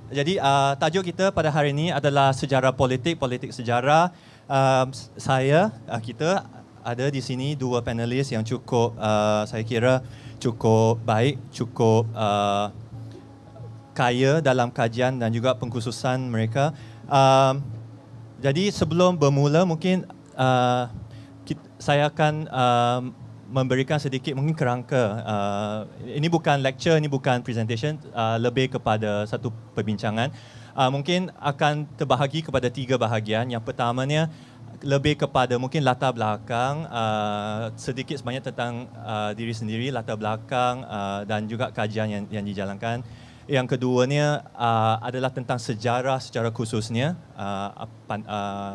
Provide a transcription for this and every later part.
Jadi tajuk kita pada hari ini adalah sejarah politik, politik sejarah. Kita ada di sini dua panelis yang cukup, saya kira cukup baik, cukup kaya dalam kajian dan juga pengkhususan mereka. Jadi sebelum bermula mungkin saya akan memberikan sedikit mungkin kerangka. Ini bukan lecture, ini bukan presentation, lebih kepada satu perbincangan. Mungkin akan terbahagi kepada 3 bahagian. Yang pertamanya lebih kepada mungkin latar belakang, sedikit sebanyak tentang diri sendiri, latar belakang dan juga kajian yang dijalankan. Yang keduanya adalah tentang sejarah secara khususnya,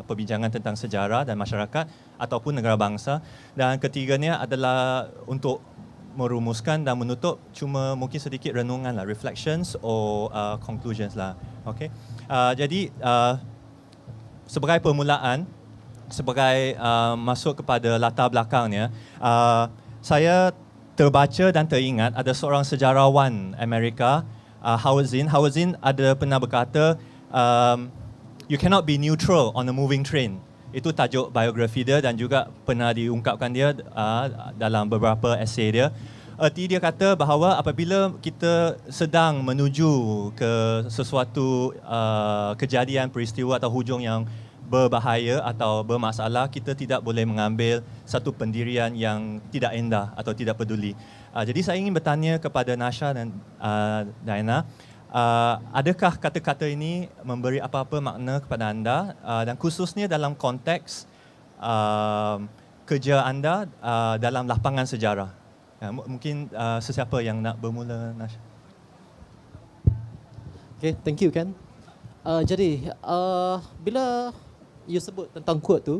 perbincangan tentang sejarah dan masyarakat ataupun negara bangsa. Dan ketiganya adalah untuk merumuskan dan menutup cuma mungkin sedikit renungan lah, reflections or conclusions lah. Okay. Jadi sebagai permulaan, sebagai masuk kepada latar belakangnya, saya terbaca dan teringat ada seorang sejarawan Amerika, Howard Zinn ada pernah berkata, you cannot be neutral on a moving train. Itu tajuk biografi dia dan juga pernah diungkapkan dia dalam beberapa esei dia. Erti dia kata bahawa apabila kita sedang menuju ke sesuatu kejadian, peristiwa atau hujung yang berbahaya atau bermasalah, kita tidak boleh mengambil satu pendirian yang tidak endah atau tidak peduli. Jadi saya ingin bertanya kepada Nasha dan Diana, adakah kata-kata ini memberi apa-apa makna kepada anda dan khususnya dalam konteks kerja anda dalam lapangan sejarah? Mungkin sesiapa yang nak bermula, Nasha? Okay, thank you Ken. Jadi bila you sebut tentang quote tu,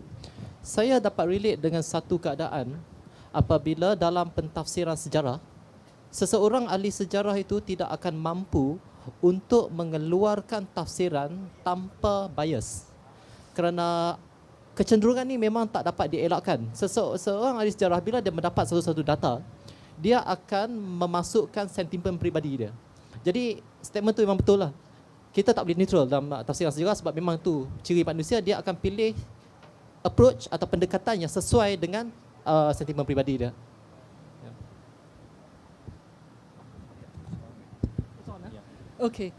saya dapat relate dengan satu keadaan apabila dalam pentafsiran sejarah, seseorang ahli sejarah itu tidak akan mampu untuk mengeluarkan tafsiran tanpa bias. Kerana kecenderungan ni memang tak dapat dielakkan. Seseorang ahli sejarah bila dia mendapat satu-satu data, dia akan memasukkan sentimen peribadi dia. Jadi statement tu memang betul lah. Kita tak boleh neutral dalam tafsiran sejarah sebab memang tu ciri manusia, dia akan pilih approach atau pendekatan yang sesuai dengan sentimen peribadi dia. Okey,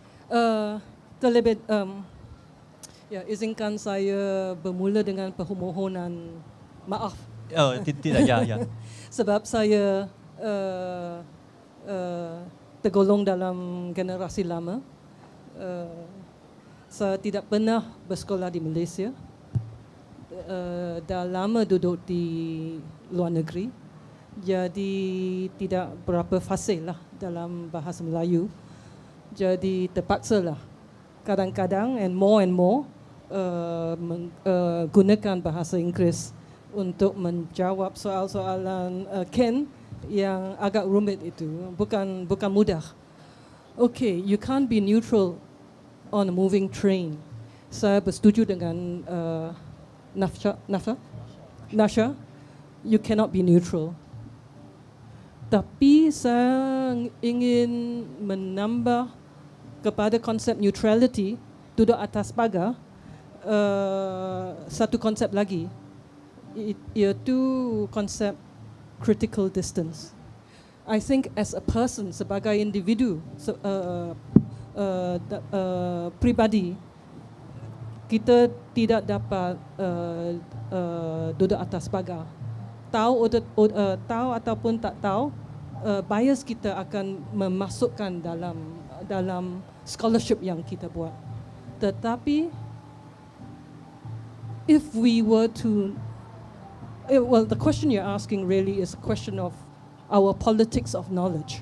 terlebih izinkan saya bermula dengan permohonan maaf. Tidak, ya. Sebab saya tergolong dalam generasi lama. Saya tidak pernah bersekolah di Malaysia. Dah lama duduk di luar negeri. Jadi tidak berapa fasih lah dalam bahasa Melayu. Jadi terpaksalah kadang-kadang and more gunakan bahasa Inggeris untuk menjawab soalan-soalan Ken yang agak rumit itu. Bukan mudah. Okay, you can't be neutral on a moving train. Saya bersetuju dengan Nasha. You cannot be neutral. Tapi saya ingin menambah kepada konsep neutrality, duduk atas pagar, satu konsep lagi, iaitu konsep critical distance. I think as a person, sebagai individu, pribadi, kita tidak dapat duduk atas pagar. Tahu ataupun tak tahu, bias kita akan memasukkan dalam scholarship yang kita buat. Tetapi if we were to, well, the question you're asking really is a question of our politics of knowledge.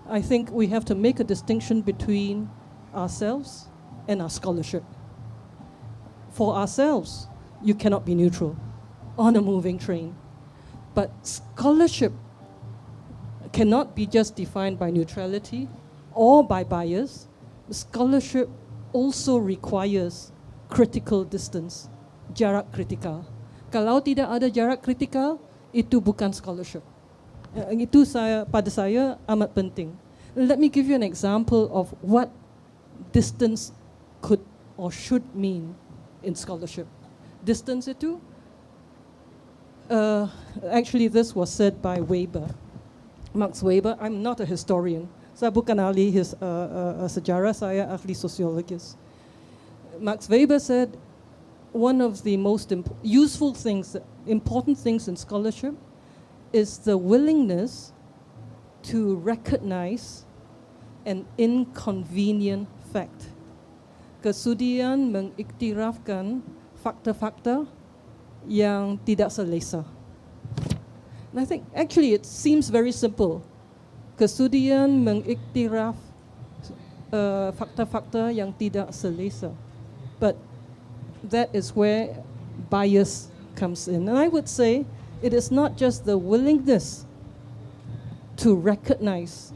I think we have to make a distinction between ourselves and our scholarship. For ourselves, you cannot be neutral on a moving train. But scholarship cannot be just defined by neutrality or by bias. Scholarship also requires critical distance, jarak kritikal. Kalau tidak ada jarak kritikal, itu bukan scholarship. Itu pada saya amat penting. Let me give you an example of what distance could or should mean in scholarship. Distance itu, actually this was said by Weber, Max Weber. I'm not a historian. Saya bukan ahli sejarah, saya ahli sosiologis. Max Weber said one of the most useful things, important things in scholarship is the willingness to recognize an inconvenient fact. Kesudian mengiktirafkan fakta-fakta yang tidak selesa. And I think actually it seems very simple. Kesudian mengiktiraf fakta-fakta yang tidak selesa. But that is where bias comes in. And I would say it is not just the willingness to recognize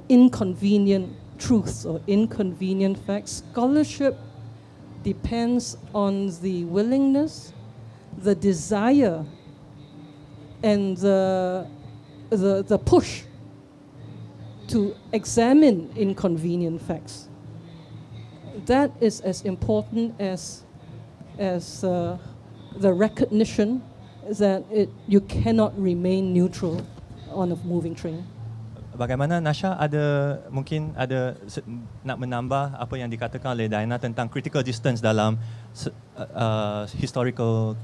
inconvenient truths or inconvenient facts. Scholarship depends on the willingness, the desire, and the push to examine inconvenient facts. That is as important as the recognition that you cannot remain neutral on a moving train. Bagaimana Nasha mungkin ada nak menambah apa yang dikatakan oleh Diana tentang critical distance dalam historical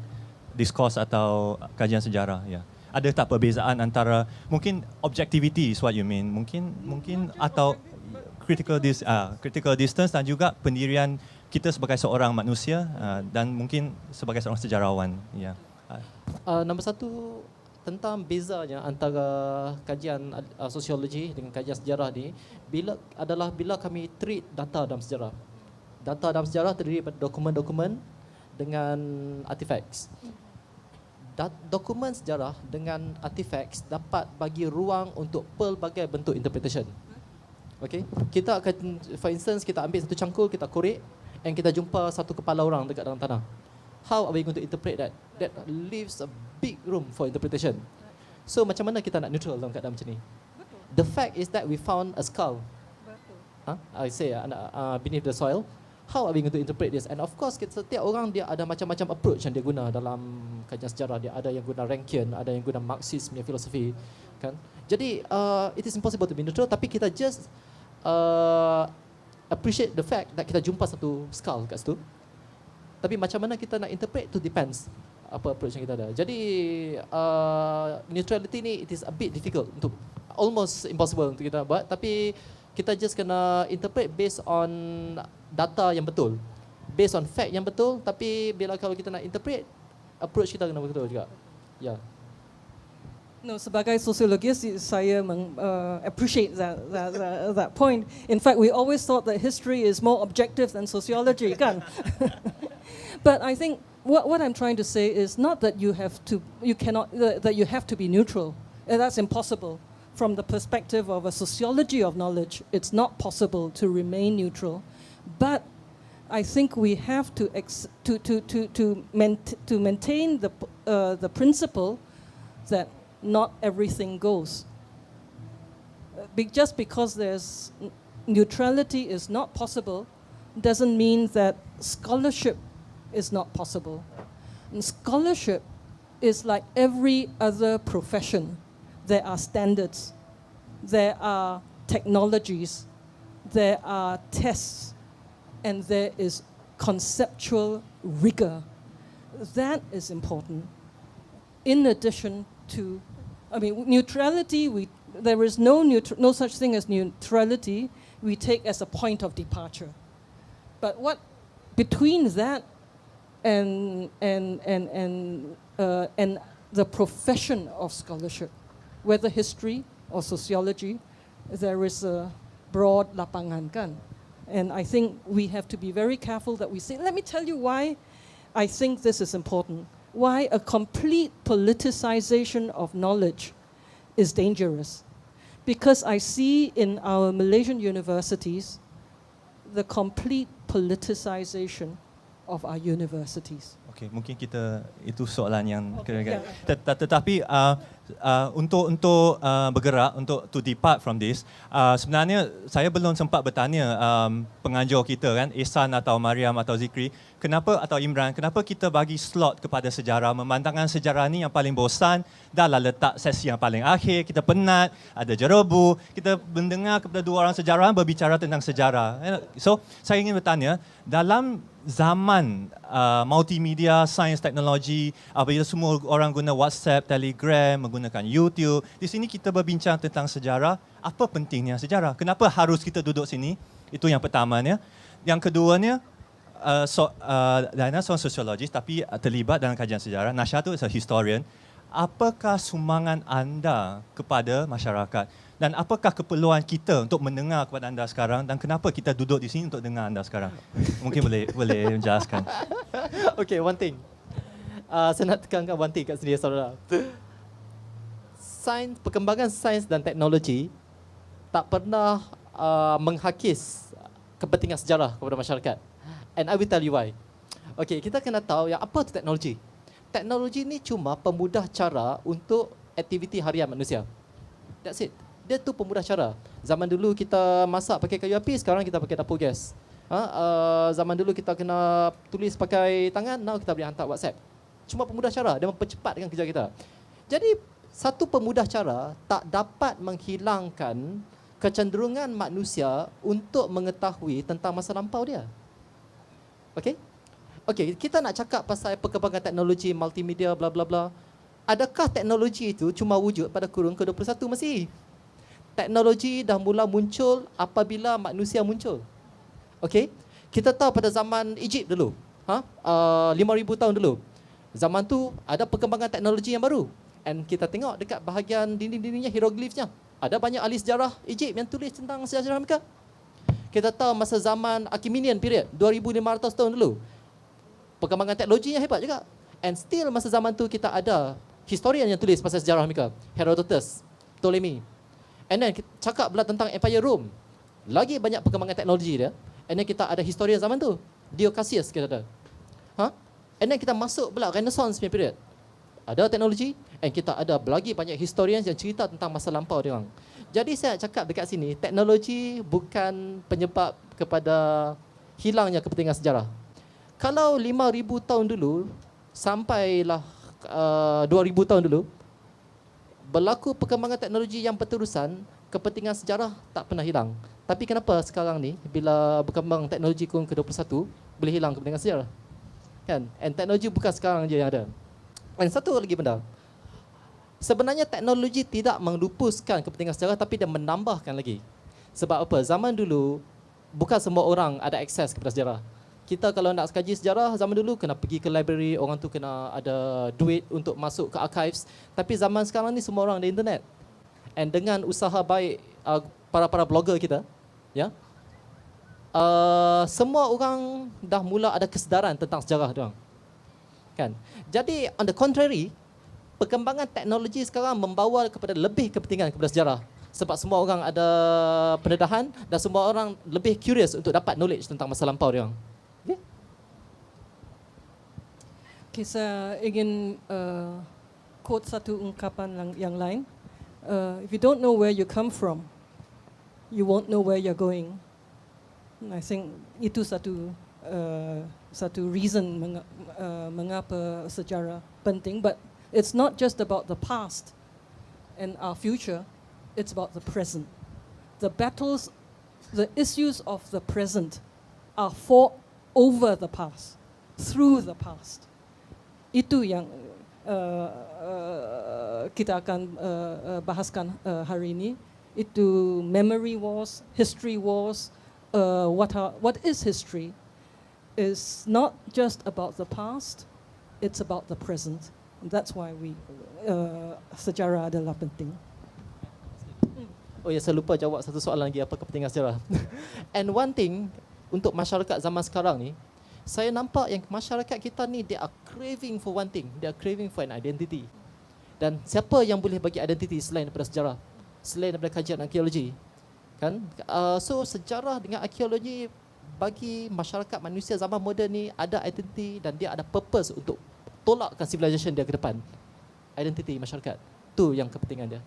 discourse atau kajian sejarah, ya. Ada tak perbezaan antara mungkin objectivity is what you mean, mungkin atau critical distance dan juga pendirian kita sebagai seorang manusia dan mungkin sebagai seorang sejarawan, ya. Nombor satu, tentang bezanya antara kajian sosiologi dengan kajian sejarah ni bila kami treat data dalam sejarah. Data dalam sejarah terdiri daripada dokumen-dokumen dengan artifacts. Dokumen sejarah dengan artifacts dapat bagi ruang untuk pelbagai bentuk interpretation. Okay? Kita akan, for instance, kita ambil satu cangkul, kita korek and kita jumpa satu kepala orang dekat dalam tanah. How are we going to interpret that? That leaves a big room for interpretation. So macam mana kita nak neutral dalam keadaan macam ni? The fact is that we found a skull. I say beneath the soil. How are we going to interpret this? And of course, setiap orang dia ada macam-macam approach yang dia guna dalam kajian sejarah. Dia ada yang guna Rankian, ada yang guna Marxist punya filosofi, kan? Jadi it is impossible to be neutral. Tapi kita just appreciate the fact that kita jumpa satu skull kat situ. Tapi macam mana kita nak interpret tu depends apa approach yang kita ada. Jadi neutrality ni it is a bit difficult untuk, almost impossible untuk kita buat. Tapi kita just kena interpret based on data yang betul, based on fact yang betul. Tapi bila kalau kita nak interpret, approach kita kena betul juga. Ya. Yeah. No, sebagai sosiologis saya appreciate that point. In fact, we always thought that history is more objective than sociology, kan? But I think what I'm trying to say is not that you have to be neutral. That's impossible. From the perspective of a sociology of knowledge, it's not possible to remain neutral. But I think we have to maintain the principle that not everything goes. Just because there's neutrality is not possible doesn't mean that scholarship is not possible. And scholarship is like every other profession. There are standards, there are technologies, there are tests, and there is conceptual rigor. That is important. In addition to, neutrality, there is no such thing as neutrality we take as a point of departure. But what between that and the profession of scholarship, whether history or sociology, there is a broad lapangan, kan? And I think we have to be very careful that we say, let me tell you why I think this is important. Why a complete politicization of knowledge is dangerous. Because I see in our Malaysian universities the complete politicization of our universities. Okey, mungkin kita itu soalan yang Okay, tetapi untuk bergerak untuk to depart from this, sebenarnya saya belum sempat bertanya pengajar kita kan, Ihsan atau Mariam atau Zikri, kenapa atau Imran, kenapa kita bagi slot kepada sejarah, memandangkan sejarah ni yang paling bosan, dah lah letak sesi yang paling akhir, kita penat, ada jerebu, kita mendengar kepada dua orang sejarawan berbicara tentang sejarah. So, saya ingin bertanya, dalam zaman multimedia, sains, teknologi, apabila semua orang guna WhatsApp, Telegram, menggunakan YouTube, di sini kita berbincang tentang sejarah, apa pentingnya sejarah? Kenapa harus kita duduk sini? Itu yang pertamanya. Yang keduanya, Diana seorang sosiologis tapi terlibat dalam kajian sejarah. Nasha tu is a historian. Apakah sumbangan anda kepada masyarakat? Dan apakah keperluan kita untuk mendengar kepada anda sekarang dan kenapa kita duduk di sini untuk dengar anda sekarang? Mungkin boleh menjelaskan. Okay, one thing. Saya nak tekankan one thing kat sini, saudara. Perkembangan sains dan teknologi tak pernah menghakis kepentingan sejarah kepada masyarakat. And I will tell you why. Okay, kita kena tahu yang apa itu teknologi. Teknologi ni cuma pemudah cara untuk aktiviti harian manusia. That's it. Dia tu pemudah cara. Zaman dulu kita masak pakai kayu api, sekarang kita pakai dapur gas. Zaman dulu kita kena tulis pakai tangan, now kita boleh hantar WhatsApp. Cuma pemudah cara, dia mempercepatkan kerja kita. Jadi satu pemudah cara tak dapat menghilangkan kecenderungan manusia untuk mengetahui tentang masa lampau dia. Okey? Okey, kita nak cakap pasal perkembangan teknologi multimedia bla bla bla. Adakah teknologi itu cuma wujud pada kurun ke-21 masih? Teknologi dah mula muncul apabila manusia muncul. Okey? Kita tahu pada zaman Egypt dulu, 5,000 tahun dulu. Zaman tu ada perkembangan teknologi yang baru. And kita tengok dekat bahagian dinding-dindingnya, hieroglifnya. Ada banyak ahli sejarah Egypt yang tulis tentang sejarah mereka. Kita tahu masa zaman Akhirnya period, 2,500 tahun dulu. Perkembangan teknologi yang hebat juga. And still masa zaman tu kita ada historian yang tulis pasal sejarah mereka. Herodotus, Ptolemy. And then kita cakap pula tentang Empire Rome. Lagi banyak perkembangan teknologi dia. And then kita ada historian zaman tu. Diocasius kita ada. And then kita masuk pula Renaissance period. Ada teknologi. And kita ada lagi banyak historian yang cerita tentang masa lampau dia orang. Jadi saya cakap dekat sini, teknologi bukan penyebab kepada hilangnya kepentingan sejarah. Kalau 5,000 tahun dulu, sampailah 2,000 tahun dulu, berlaku perkembangan teknologi yang berterusan, kepentingan sejarah tak pernah hilang. Tapi kenapa sekarang ni, bila berkembang teknologi kurun ke-21, boleh hilang kepentingan sejarah? Kan? And teknologi bukan sekarang je yang ada. Dan satu lagi benda. Sebenarnya teknologi tidak melupuskan kepentingan sejarah, tapi dia menambahkan lagi. Sebab apa? Zaman dulu, bukan semua orang ada akses kepada sejarah. Kita kalau nak kaji sejarah, zaman dulu kena pergi ke library, orang tu kena ada duit untuk masuk ke archives. Tapi zaman sekarang ni semua orang ada internet. And dengan usaha baik para blogger kita, ya, semua orang dah mula ada kesedaran tentang sejarah dia. Kan? Jadi on the contrary, perkembangan teknologi sekarang membawa kepada lebih kepentingan kepada sejarah. Sebab semua orang ada pendedahan dan semua orang lebih curious untuk dapat knowledge tentang masa lampau dia. Okay, saya ingin quote satu ungkapan yang lain. If you don't know where you come from, you won't know where you're going. And I think itu satu reason mengapa sejarah penting. But it's not just about the past and our future. It's about the present. The battles, the issues of the present are fought over the past, through the past. Itu yang kita akan bahaskan hari ini. Itu memory wars, history wars. What is history? Is not just about the past, it's about the present. And that's why sejarah adalah penting. Oh ya, saya lupa jawab satu soalan lagi, apa kepentingan sejarah. And one thing untuk masyarakat zaman sekarang ni, saya nampak yang masyarakat kita ni, they are craving for one thing. They are craving for an identity. Dan siapa yang boleh bagi identity selain daripada sejarah? Selain daripada kajian arkeologi? Kan? So sejarah dengan arkeologi bagi masyarakat manusia zaman moden ni ada identiti dan dia ada purpose untuk tolakkan civilization dia ke depan. Identiti masyarakat. Tu yang kepentingan dia.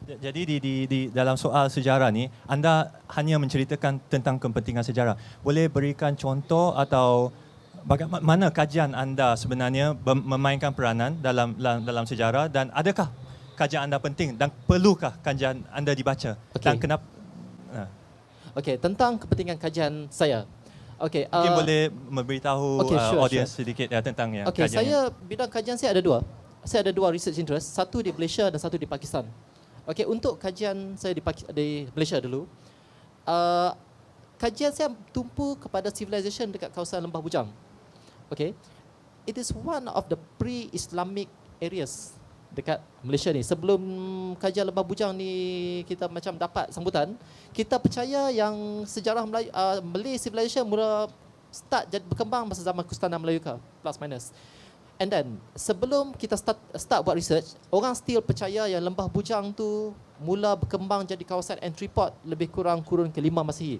Jadi di dalam soal sejarah ni, anda hanya menceritakan tentang kepentingan sejarah. Boleh berikan contoh atau bagaimana kajian anda sebenarnya memainkan peranan dalam sejarah, dan adakah kajian anda penting dan perlukah kajian anda dibaca? Dan kenapa? Okey, tentang kepentingan kajian saya. Okey, mungkin boleh memberitahu audience sedikit tentang kajian. Saya bidang kajian saya ada dua. Saya ada dua research interest, satu di Malaysia dan satu di Pakistan. Okey, untuk kajian saya di Malaysia dulu, kajian saya tumpu kepada civilization dekat kawasan Lembah Bujang. Okey, it is one of the pre-Islamic areas dekat Malaysia ni. Sebelum kajian Lembah Bujang ni kita macam dapat sambutan, kita percaya yang sejarah Melayu, Malay civilization mula start berkembang masa zaman Kustantan Melayu ke, plus minus. And then sebelum kita start buat research, orang still percaya yang Lembah Bujang tu mula berkembang jadi kawasan entry port lebih kurang kurun ke-5 Masihi.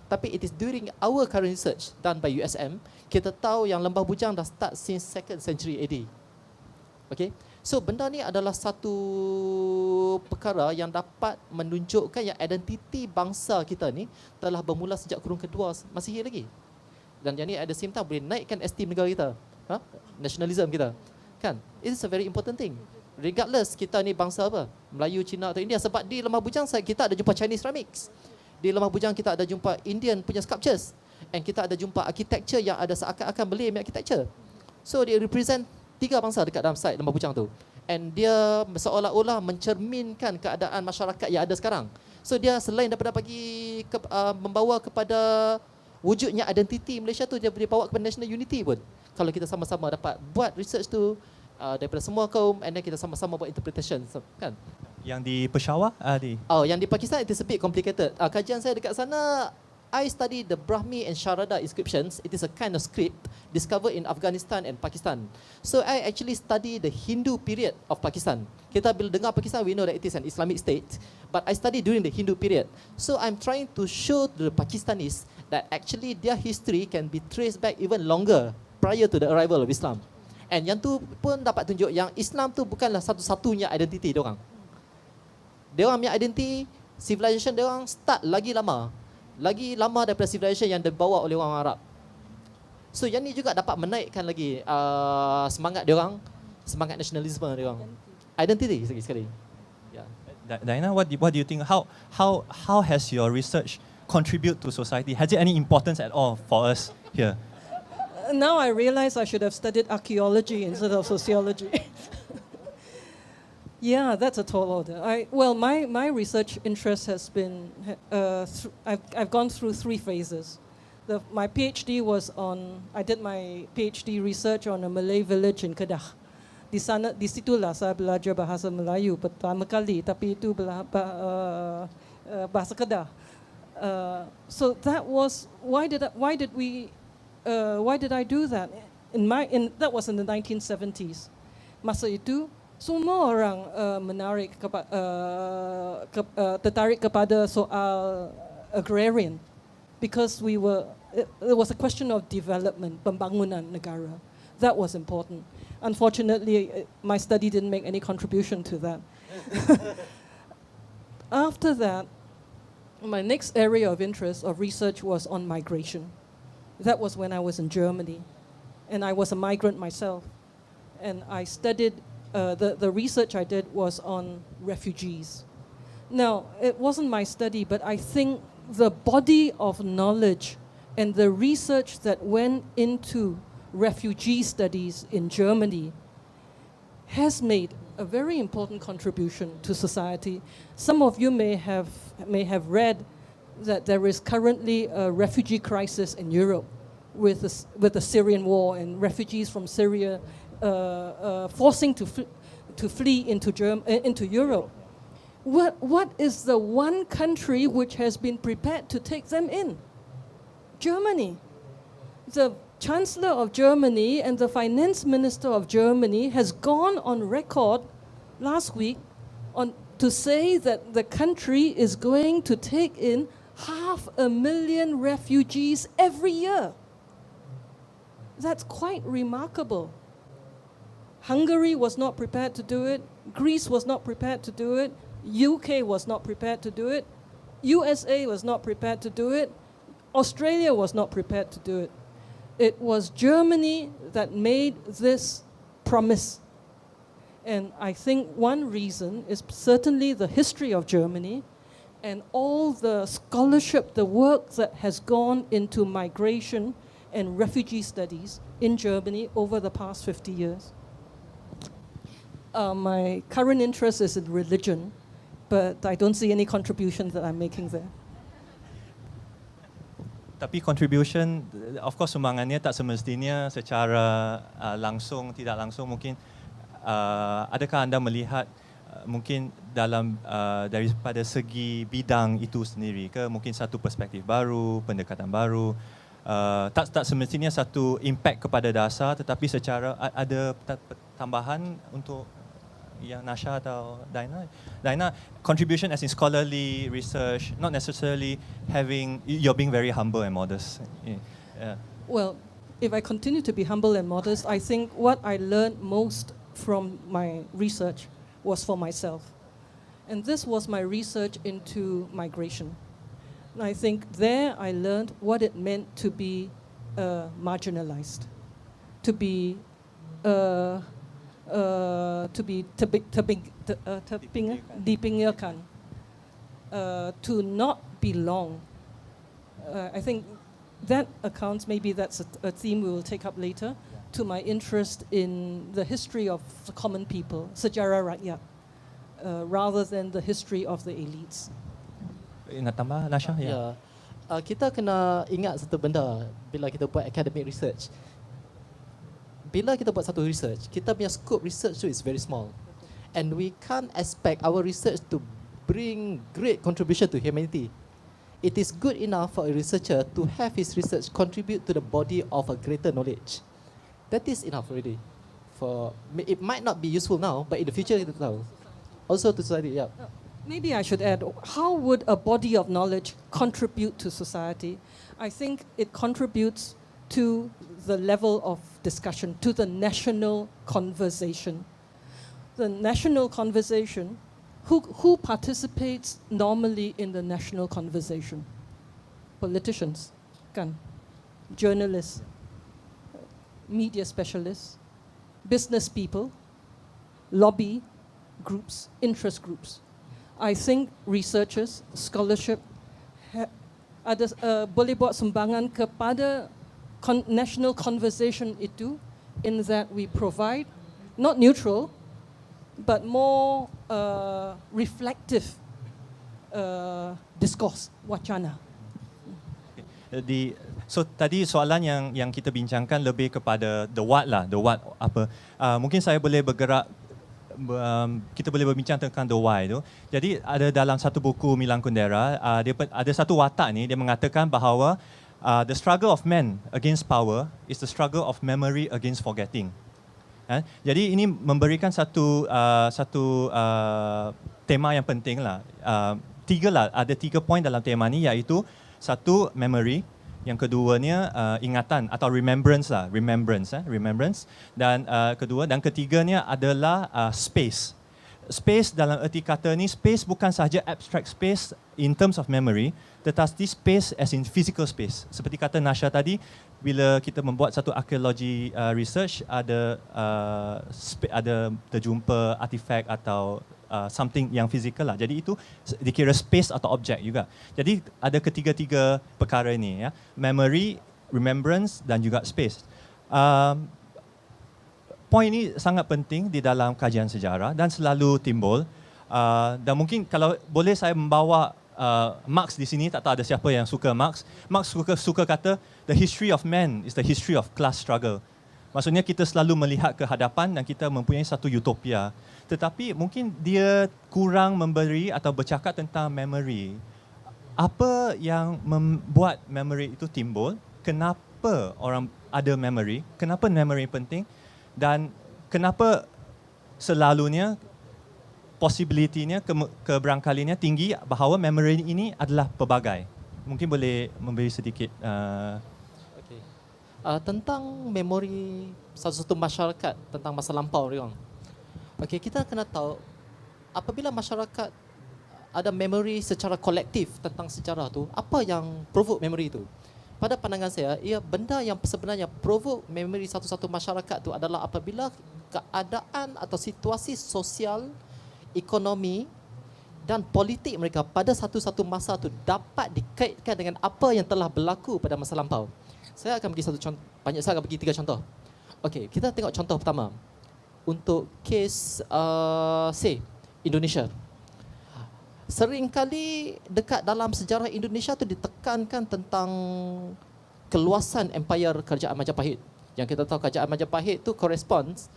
Tapi it is during our current research done by USM, kita tahu yang Lembah Bujang dah start since 2nd century AD. Okay, so benda ni adalah satu perkara yang dapat menunjukkan yang identiti bangsa kita ni telah bermula sejak kurun kedua Masihi lagi. Dan yang ni at the same time boleh naikkan esteem negara kita, nationalism kita, kan? It is a very important thing. Regardless kita ni bangsa apa, Melayu, Cina atau India. Sebab di Lembah Bujang kita ada jumpa Chinese ceramics. Di Lembah Bujang kita ada jumpa Indian punya sculptures. And kita ada jumpa architecture yang ada seakan-akan Malay punya architecture. So dia represent 3 bangsa dekat dalam site Lembah Bujang tu. And dia seolah-olah mencerminkan keadaan masyarakat yang ada sekarang. So dia selain daripada membawa kepada wujudnya identiti Malaysia tu, dia boleh bawa kepada national unity pun. Kalau kita sama-sama dapat buat research tu daripada semua kaum, and then kita sama-sama buat interpretation, kan? Yang di Peshawar, yang di Pakistan it is a bit complicated. Kajian saya dekat sana, I study the Brahmi and Sharada inscriptions. It is a kind of script discovered in Afghanistan and Pakistan. So I actually study the Hindu period of Pakistan. Kita bila dengar Pakistan, we know that it is an Islamic state. But I study during the Hindu period. So I'm trying to show to the Pakistanis that actually their history can be traced back even longer prior to the arrival of Islam. And yang tu pun dapat tunjuk yang Islam tu bukanlah satu-satunya identiti diorang. Diorang punya identiti, civilization diorang start lagi lama daripada civilization yang dibawa oleh orang Arab. So yang ni juga dapat menaikkan lagi semangat diorang, semangat nasionalisme diorang. Identity sekali. Yeah. Diana, what do you think? How has your research contribute to society? Has it any importance at all for us here? Now I realize I should have studied archaeology instead of sociology. Yeah, that's a tall order. My research interest has been, I've gone through 3 phases. My PhD was I did my PhD research on a Malay village in Kedah. Di situlah saya belajar bahasa Melayu pertama kali, tapi itu bahasa Kedah. So that was, why did I do that? That was in the 1970s. Masa itu semua orang tertarik kepada soal agrarian, because it was a question of development, pembangunan negara. That was important. Unfortunately, my study didn't make any contribution to that. After that, my next area of interest of research was on migration. That was when I was in Germany, and I was a migrant myself, and I studied. The research I did was on refugees. Now, it wasn't my study, but I think the body of knowledge and the research that went into refugee studies in Germany has made a very important contribution to society. Some of you may have read that there is currently a refugee crisis in Europe with the Syrian war, and refugees from Syria forcing to flee into Europe. What is the one country which has been prepared to take them in? Germany. The Chancellor of Germany and the Finance Minister of Germany has gone on record last week to say that the country is going to take in 500,000 refugees every year. That's quite remarkable. Hungary was not prepared to do it. Greece was not prepared to do it. UK was not prepared to do it. USA was not prepared to do it. Australia was not prepared to do it. It was Germany that made this promise. And I think one reason is certainly the history of Germany and all the scholarship, the work that has gone into migration and refugee studies in Germany over the past 50 years. My current interest is in religion, but I don't see any contribution that I'm making there. Tapi contribution, of course sumbangannya tak semestinya secara langsung, tidak langsung. Mungkin adakah anda melihat mungkin dalam daripada segi bidang itu sendiri ke mungkin satu perspektif baru, pendekatan baru, tak semestinya satu impact kepada dasar, tetapi secara ada tambahan untuk yang Nasha atau Daina, contribution as in scholarly research, not necessarily you're being very humble and modest. Well, if I continue to be humble and modest, I think what I learned most from my research was for myself. And this was my research into migration. And I think there I learned what it meant to be marginalized, to be dipinggirkan, to not belong. I think that accounts, maybe that's a theme we will take up later, to my interest in the history of the common people, sejarah rakyat, rather than the history of the elites. Nak tambah, Nasha? Ya. Kita kena ingat satu benda bila kita buat academic research. Bila kita buat satu research, kita punya scope research tu is very small. And we can't expect our research to bring great contribution to humanity. It is good enough for a researcher to have his research contribute to the body of a greater knowledge. That is enough already. It might not be useful now, but in the future kita tahu. Also to society, yeah. Maybe I should add, how would a body of knowledge contribute to society? I think it contributes to the level of discussion, to the national conversation. The national conversation, who participates normally in the national conversation? Politicians, kan? Journalists, media specialists, business people, lobby groups, interest groups. I think researchers, scholarship, boleh buat sumbangan kepada national conversation itu, in that we provide, not neutral, but more reflective discourse, wacana. So tadi soalan yang kita bincangkan lebih kepada the what apa. Mungkin saya boleh bergerak, kita boleh berbincang tentang the why tu. Jadi ada dalam satu buku Milan Kundera, dia ada satu watak ni, dia mengatakan bahawa the struggle of man against power is the struggle of memory against forgetting. Jadi ini memberikan satu tema yang penting lah. Ada tiga poin dalam tema ni, iaitu satu memory, yang keduanya ingatan atau remembrance, dan ketiganya adalah space. Space dalam erti kata ni, space bukan sahaja abstract space in terms of memory, tetapi space as in physical space. Seperti kata Nasha tadi, bila kita membuat satu archaeology research, ada terjumpa artifact atau something yang physical lah. Jadi itu dikira space atau objek juga. Jadi ada ketiga-tiga perkara ini, ya. Memory, remembrance dan juga space. Poin ini sangat penting di dalam kajian sejarah dan selalu timbul. Dan mungkin kalau boleh saya membawa Marx di sini, tak tahu ada siapa yang suka Marx. Marx suka kata the history of man is the history of class struggle. Maksudnya kita selalu melihat ke hadapan dan kita mempunyai satu utopia. Tetapi mungkin dia kurang memberi atau bercakap tentang memory. Apa yang membuat memory itu timbul? Kenapa orang ada memory? Kenapa memory penting? Dan kenapa selalunya possibility-nya, keberangkalinya tinggi bahawa memory ini adalah pelbagai. Mungkin boleh memberi sedikit Okay. Tentang memori satu-satu masyarakat tentang masa lampau dia orang. Okay, kita kena tahu apabila masyarakat ada memori secara kolektif tentang sejarah tu, apa yang provoke memori itu? Pada pandangan saya, benda yang sebenarnya provoke memori satu-satu masyarakat tu adalah apabila keadaan atau situasi sosial, ekonomi dan politik mereka pada satu-satu masa tu dapat dikaitkan dengan apa yang telah berlaku pada masa lampau. Saya akan bagi satu contoh, saya akan bagi 3 contoh. Okey, kita tengok contoh pertama. Untuk kes Indonesia. Seringkali dekat dalam sejarah Indonesia tu ditekankan tentang keluasan empire Kerajaan Majapahit. Yang kita tahu Kerajaan Majapahit tu corresponds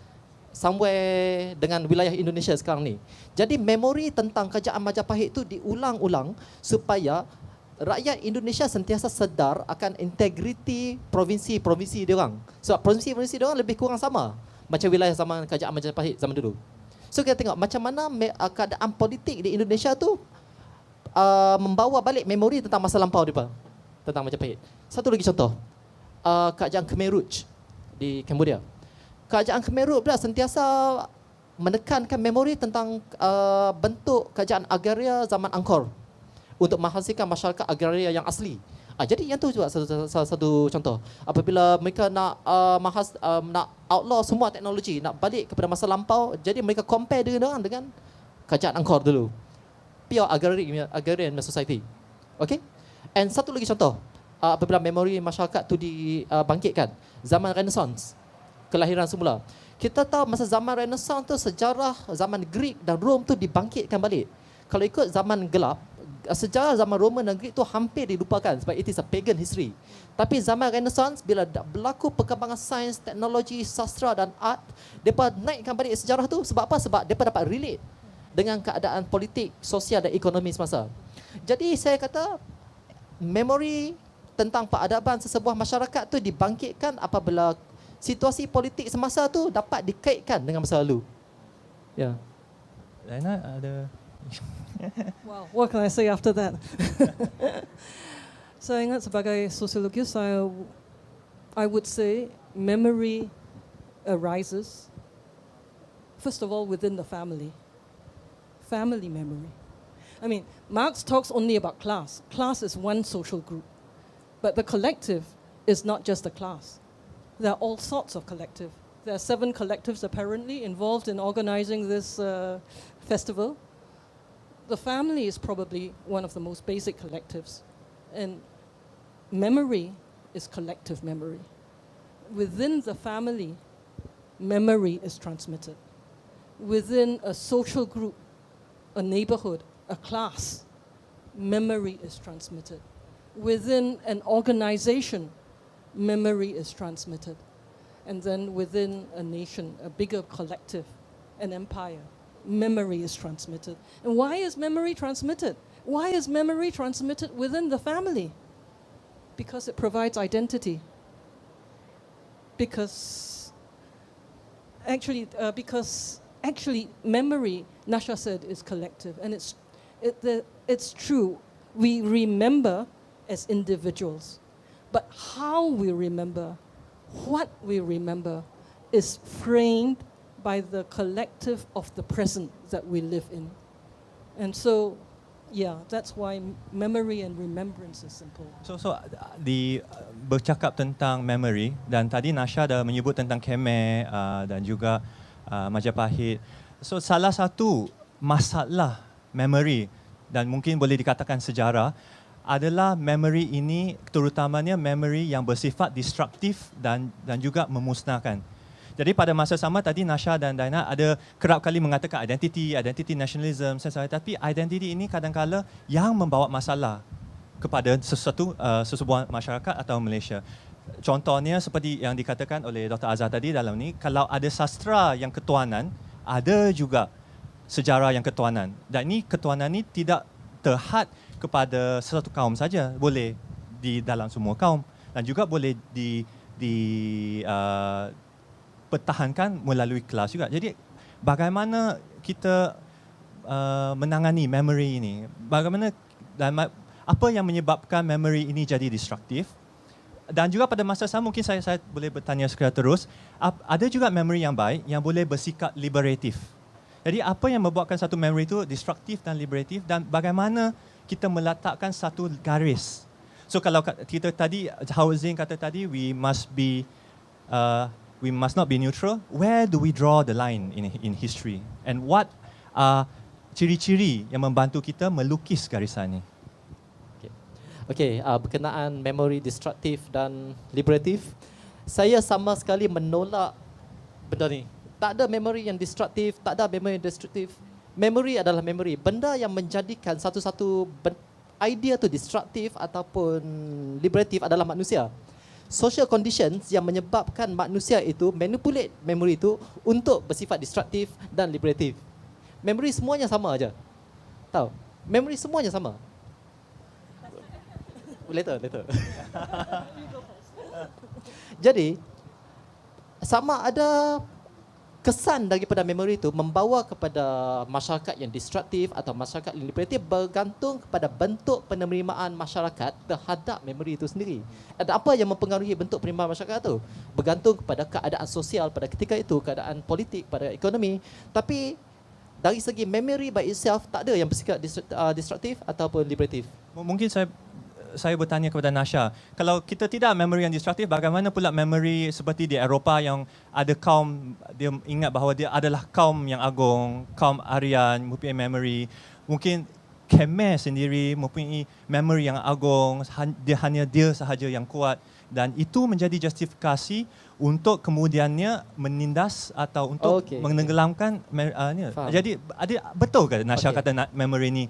somewhere dengan wilayah Indonesia sekarang ni. Jadi memori tentang Kerajaan Majapahit tu diulang-ulang supaya rakyat Indonesia sentiasa sedar akan integriti provinsi-provinsi dia orang. Sebab provinsi-provinsi dia orang lebih kurang sama macam wilayah zaman Kerajaan Majapahit zaman dulu. So kita tengok macam mana keadaan politik di Indonesia tu membawa balik memori tentang masa lampau dia tentang Majapahit. Satu lagi contoh, Kerajaan Khmer Rouge di Cambodia. Kerajaan Khmer Rouge pula sentiasa menekankan memori tentang bentuk kerajaan agraria zaman Angkor untuk menghasilkan masyarakat agraria yang asli. Jadi yang tu juga salah satu contoh. Apabila mereka nak outlaw semua teknologi, nak balik kepada masa lampau, jadi mereka compare dengan kerajaan Angkor dulu. Pure agrarian society. Okay? And satu lagi contoh, apabila memori masyarakat tu dibangkitkan, zaman Renaissance, kelahiran semula. Kita tahu masa zaman Renaissance tu sejarah zaman Greek dan Rom tu dibangkitkan balik. Kalau ikut zaman gelap, sejarah zaman Roman dan Greek tu hampir dilupakan sebab it is a pagan history. Tapi zaman Renaissance, bila berlaku perkembangan sains, teknologi, sastra dan art, mereka naikkan balik sejarah tu. Sebab apa? Sebab mereka dapat relate dengan keadaan politik, sosial dan ekonomi semasa. Jadi saya kata memori tentang peradaban sesebuah masyarakat tu dibangkitkan apabila situasi politik semasa tu dapat dikaitkan dengan masa lalu. Ya. Laina ada. Wow, what can I say after that? Saya ingat sebagai sosiologis, I would say memory arises first of all within the family memory. I mean, Marx talks only about class. Class is one social group, but the collective is not just a class. There are all sorts of collective. There are 7 collectives apparently involved in organizing this festival. The family is probably one of the most basic collectives. And memory is collective memory. Within the family, memory is transmitted. Within a social group, a neighborhood, a class, memory is transmitted. Within an organization, memory is transmitted. And then within a nation, a bigger collective, an empire, memory is transmitted. And why is memory transmitted? Why is memory transmitted within the family? Because it provides identity. Because actually memory, Nasha said, is collective. And it's true. We remember as individuals. But how we remember, what we remember, is framed by the collective of the present that we live in. And so, yeah, that's why memory and remembrance is important. So bercakap tentang memory, dan tadi Nasha dah menyebut tentang Khmer dan juga Majapahit. So salah satu masalah memory dan mungkin boleh dikatakan sejarah adalah memory ini, terutamanya memory yang bersifat destruktif dan juga memusnahkan. Jadi pada masa sama tadi Nasha dan Daina ada kerap kali mengatakan identity nationalism, tapi identity ini kadang-kala yang membawa masalah kepada sesebuah masyarakat atau Malaysia. Contohnya seperti yang dikatakan oleh Dr. Azhar tadi dalam ni, kalau ada sastra yang ketuanan, ada juga sejarah yang ketuanan. Dan ini ketuanan ini tidak terhad kepada satu kaum saja, boleh di dalam semua kaum dan juga boleh pertahankan melalui kelas juga. Jadi bagaimana kita menangani memory ini? Bagaimana apa yang menyebabkan memory ini jadi destruktif. Dan juga pada masa sama mungkin saya boleh bertanya secara terus, ada juga memory yang baik yang boleh bersikap liberatif. Jadi apa yang membuatkan satu memory itu destruktif dan liberatif, dan bagaimana kita meletakkan satu garis. So kalau kita tadi, how Zain kata tadi, we must not be neutral. Where do we draw the line in history? And what are ciri-ciri yang membantu kita melukis garisan ini? Okey, berkenaan memori destruktif dan liberatif, saya sama sekali menolak benda ni. Tak ada memori yang destruktif, tak ada memori yang destruktif. Memori adalah memori. Benda yang menjadikan satu-satu idea tu destruktif ataupun liberatif adalah manusia. Social conditions yang menyebabkan manusia itu manipulate memori itu untuk bersifat destruktif dan liberatif. Memori semuanya sama aja. Tahu? Memori semuanya sama. Later. Jadi, sama ada kesan daripada memori itu membawa kepada masyarakat yang destruktif atau masyarakat yang liberatif bergantung kepada bentuk penerimaan masyarakat terhadap memori itu sendiri. Dan apa yang mempengaruhi bentuk penerimaan masyarakat itu? Bergantung kepada keadaan sosial pada ketika itu, keadaan politik, pada ekonomi. Tapi dari segi memory by itself, tak ada yang bersikap destruktif ataupun liberatif. Mungkin saya bertanya kepada Nasha, kalau kita tidak memory yang destruktif, bagaimana pula memory seperti di Eropah yang ada kaum, dia ingat bahawa dia adalah kaum yang agung, kaum Aryan mempunyai memory, mungkin Khmer sendiri mempunyai memory yang agung, hanya dia sahaja yang kuat, dan itu menjadi justifikasi untuk kemudiannya menindas atau untuk menenggelamkan. Jadi betul ke Nasha kata memory ni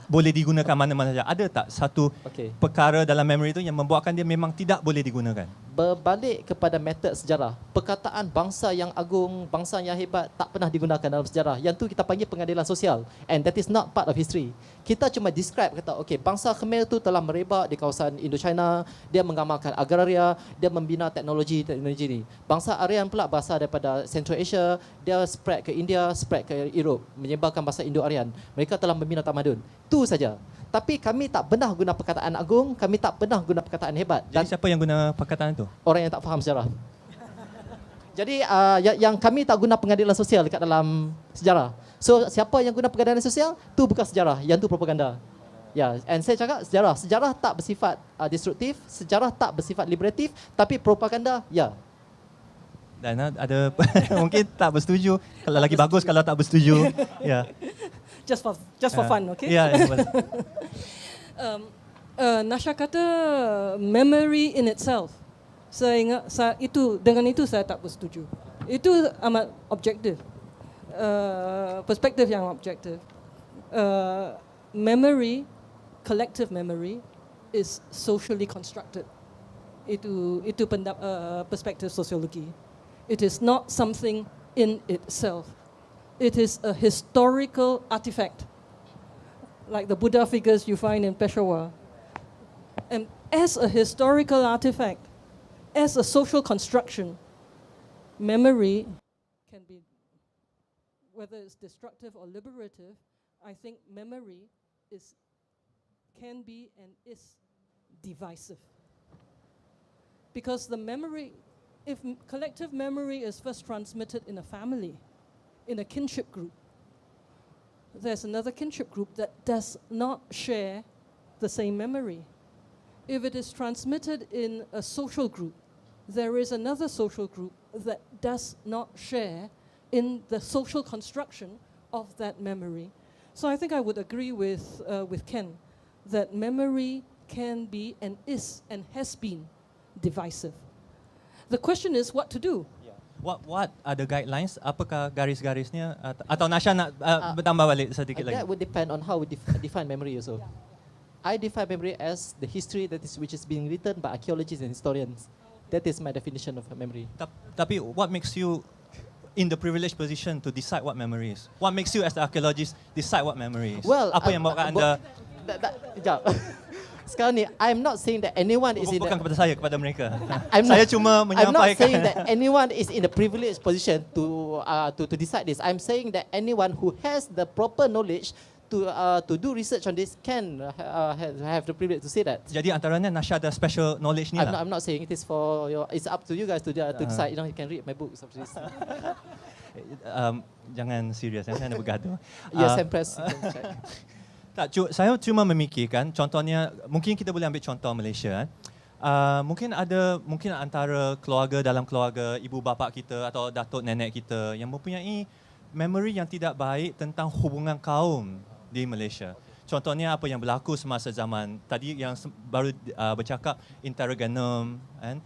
boleh digunakan mana-mana saja? Ada tak satu perkara dalam memory itu yang membuatkan dia memang tidak boleh digunakan? Berbalik kepada metod sejarah, perkataan bangsa yang agung, bangsa yang hebat tak pernah digunakan dalam sejarah. Yang tu kita panggil pengadilan sosial, and that is not part of history. Kita cuma describe, kata bangsa Khmer tu telah merebak di kawasan Indochina, dia mengamalkan agraria, dia membina teknologi ni. Bangsa Aryan pula berasal daripada Central Asia, dia spread ke India, spread ke Europe, menyebarkan bahasa Indo-Aryan. Mereka telah membina tamadun. Itu saja. Tapi kami tak pernah guna perkataan agung, kami tak pernah guna perkataan hebat. Dan jadi siapa yang guna perkataan itu? Orang yang tak faham sejarah. Jadi yang kami tak guna pengadilan sosial dekat dalam sejarah. So siapa yang guna pengadilan sosial, tu bukan sejarah, yang tu propaganda. Ya, and saya cakap sejarah tak bersifat destruktif, sejarah tak bersifat liberatif, tapi propaganda ya. Dan ada mungkin tak bersetuju. Kalau lagi bagus kalau tak bersetuju. Ya. Just for fun, okay? Ya. Nasha kata memory in itself. Saya ingat dengan itu saya tak bersetuju. Itu amat objektif. Perspektif yang objektif. Memory, collective memory is socially constructed. Itu perspektif sosiologi. It is not something in itself. It is a historical artifact, like the Buddha figures you find in Peshawar. And as a historical artifact, as a social construction, memory can be, whether it's destructive or liberative, I think memory can be and is divisive. Because the memory, if collective memory is first transmitted in a family, in a kinship group, there's another kinship group that does not share the same memory. If it is transmitted in a social group, there is another social group that does not share in the social construction of that memory. So I think I would agree with Ken that memory can be and is and has been divisive. The question is what to do. What are the guidelines? Apakah garis-garisnya? Atau Nasha nak bertambah balik sedikit lagi? That would depend on how we define memory also. I define memory as the history which is being written by archaeologists and historians. That is my definition of memory. Tapi what makes you in the privileged position to decide what memory is? What makes you as the archaeologist decide what memory is? Well, apa yang membuatkan anda? Sekarang ni, I'm not saying that anyone is in bukan kepada saya, kepada mereka. Saya cuma menyampaikan. I'm not saying that anyone is in a privileged position to decide this. I'm saying that anyone who has the proper knowledge to do research on this can have the privilege to say that. Jadi antaranya Nasha ada special knowledge ni lah. I'm not saying it is for your. It's up to you guys to decide. You know, you can read my books after this. Jangan serius, jangan bergaduh. Yes, Empress. Tak, saya cuma memikirkan, contohnya, mungkin kita boleh ambil contoh Malaysia. Mungkin antara keluarga dalam keluarga, ibu bapa kita atau datuk nenek kita yang mempunyai memori yang tidak baik tentang hubungan kaum di Malaysia. Contohnya apa yang berlaku semasa zaman tadi yang baru bercakap interregnum, kan?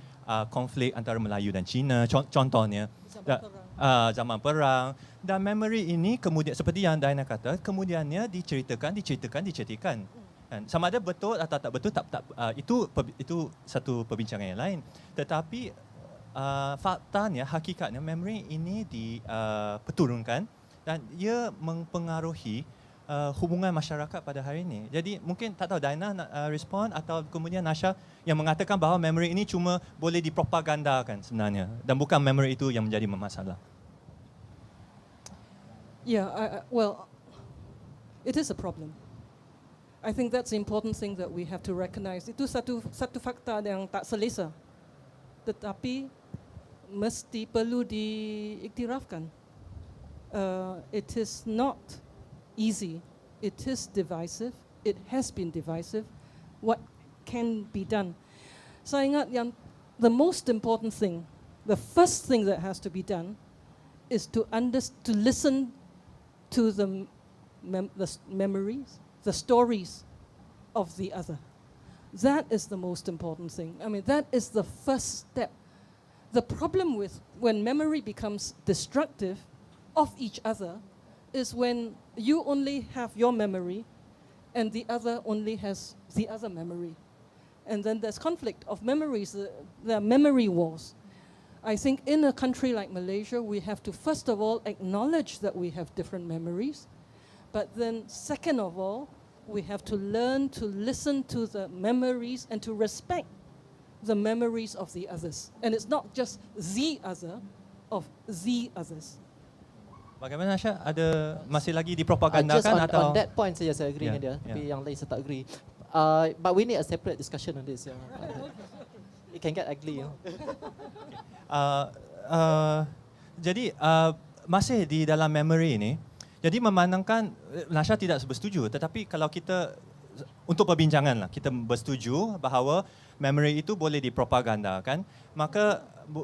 Konflik antara Melayu dan Cina, contohnya. Zaman perang. Dan memori ini kemudian seperti yang Diana kata, kemudiannya diceritakan. Kan? Sama ada betul atau tak betul, itu satu perbincangan yang lain. Tetapi faktanya, hakikatnya memori ini diperturunkan dan ia mempengaruhi hubungan masyarakat pada hari ini. Jadi mungkin tak tahu Diana nak respon atau kemudian Nasha yang mengatakan bahawa memori ini cuma boleh dipropagandakan sebenarnya dan bukan memori itu yang menjadi masalah. Yeah, well, it is a problem. I think that's the important thing that we have to recognize. Itu satu fakta yang tak selesa, tetapi mesti perlu diiktirafkan. It is not easy. It is divisive. It has been divisive. What can be done? Saya ingat yang the most important thing, the first thing that has to be done, is to listen to the memories, the stories of the other. That is the most important thing. I mean, that is the first step. The problem with when memory becomes destructive of each other is when you only have your memory and the other only has the other memory. And then there's conflict of memories, there are memory wars. I think in a country like Malaysia, we have to first of all acknowledge that we have different memories. But then second of all, we have to learn to listen to the memories and to respect the memories of the others. And it's not just the other, of the others. Bagaimana Nasha? Ada masih lagi dipropagandakan atau? On that point saja saya agree dengan dia, tapi yang lain saya tak agree. But we need a separate discussion on this. It can get ugly. Jadi masih di dalam memory ini, jadi memandangkan Nasha tidak bersetuju, tetapi kalau kita untuk perbincangan lah, kita bersetuju bahawa memory itu boleh dipropagandakan,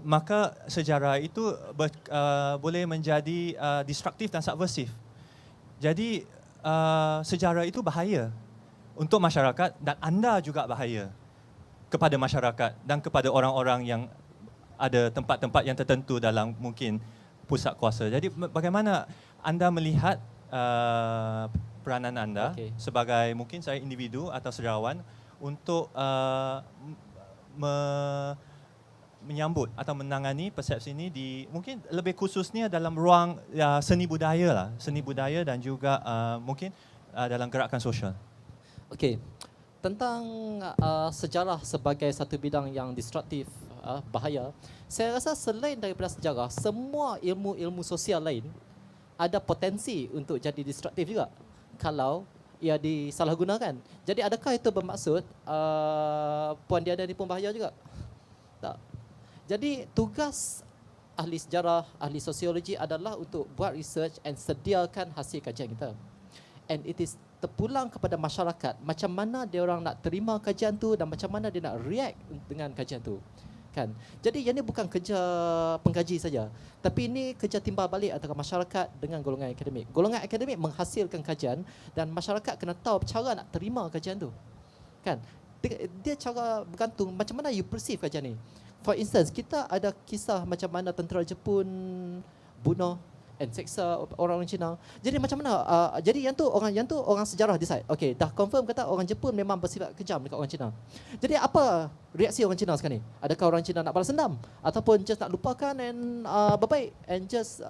maka sejarah itu boleh menjadi destruktif dan subversif. Jadi sejarah itu bahaya untuk masyarakat dan anda juga bahaya kepada masyarakat dan kepada orang-orang yang ada tempat-tempat yang tertentu dalam mungkin pusat kuasa. Jadi bagaimana anda melihat peranan anda sebagai mungkin saya individu atau sejarawan untuk menyambut atau menangani persepsi ini di mungkin lebih khususnya dalam ruang seni budaya dan juga mungkin dalam gerakan sosial. Okey. Tentang sejarah sebagai satu bidang yang destruktif, bahaya, saya rasa selain daripada sejarah, semua ilmu sosial lain ada potensi untuk jadi destruktif juga kalau ia disalahgunakan. Jadi adakah itu bermaksud Puan Diana ni pun bahaya juga? Tak. Jadi tugas ahli sejarah, ahli sosiologi adalah untuk buat research and sediakan hasil kajian kita. And it is terpulang kepada masyarakat macam mana dia orang nak terima kajian tu dan macam mana dia nak react dengan kajian tu. Kan? Jadi ini bukan kerja pengkaji saja, tapi ini kerja timbal balik antara masyarakat dengan golongan akademik. Golongan akademik menghasilkan kajian dan masyarakat kena tahu cara nak terima kajian tu. Kan? Dia cara bergantung macam mana you perceive kajian ni. For instance, kita ada kisah macam mana tentera Jepun bunuh and seksa orang Cina. Jadi macam mana? Jadi yang tu orang sejarah decide. Okay, dah confirm kata orang Jepun memang bersifat kejam dekat orang Cina. Jadi apa reaksi orang Cina sekarang ni? Adakah orang Cina nak balas dendam ataupun just nak lupakan and berbaik and just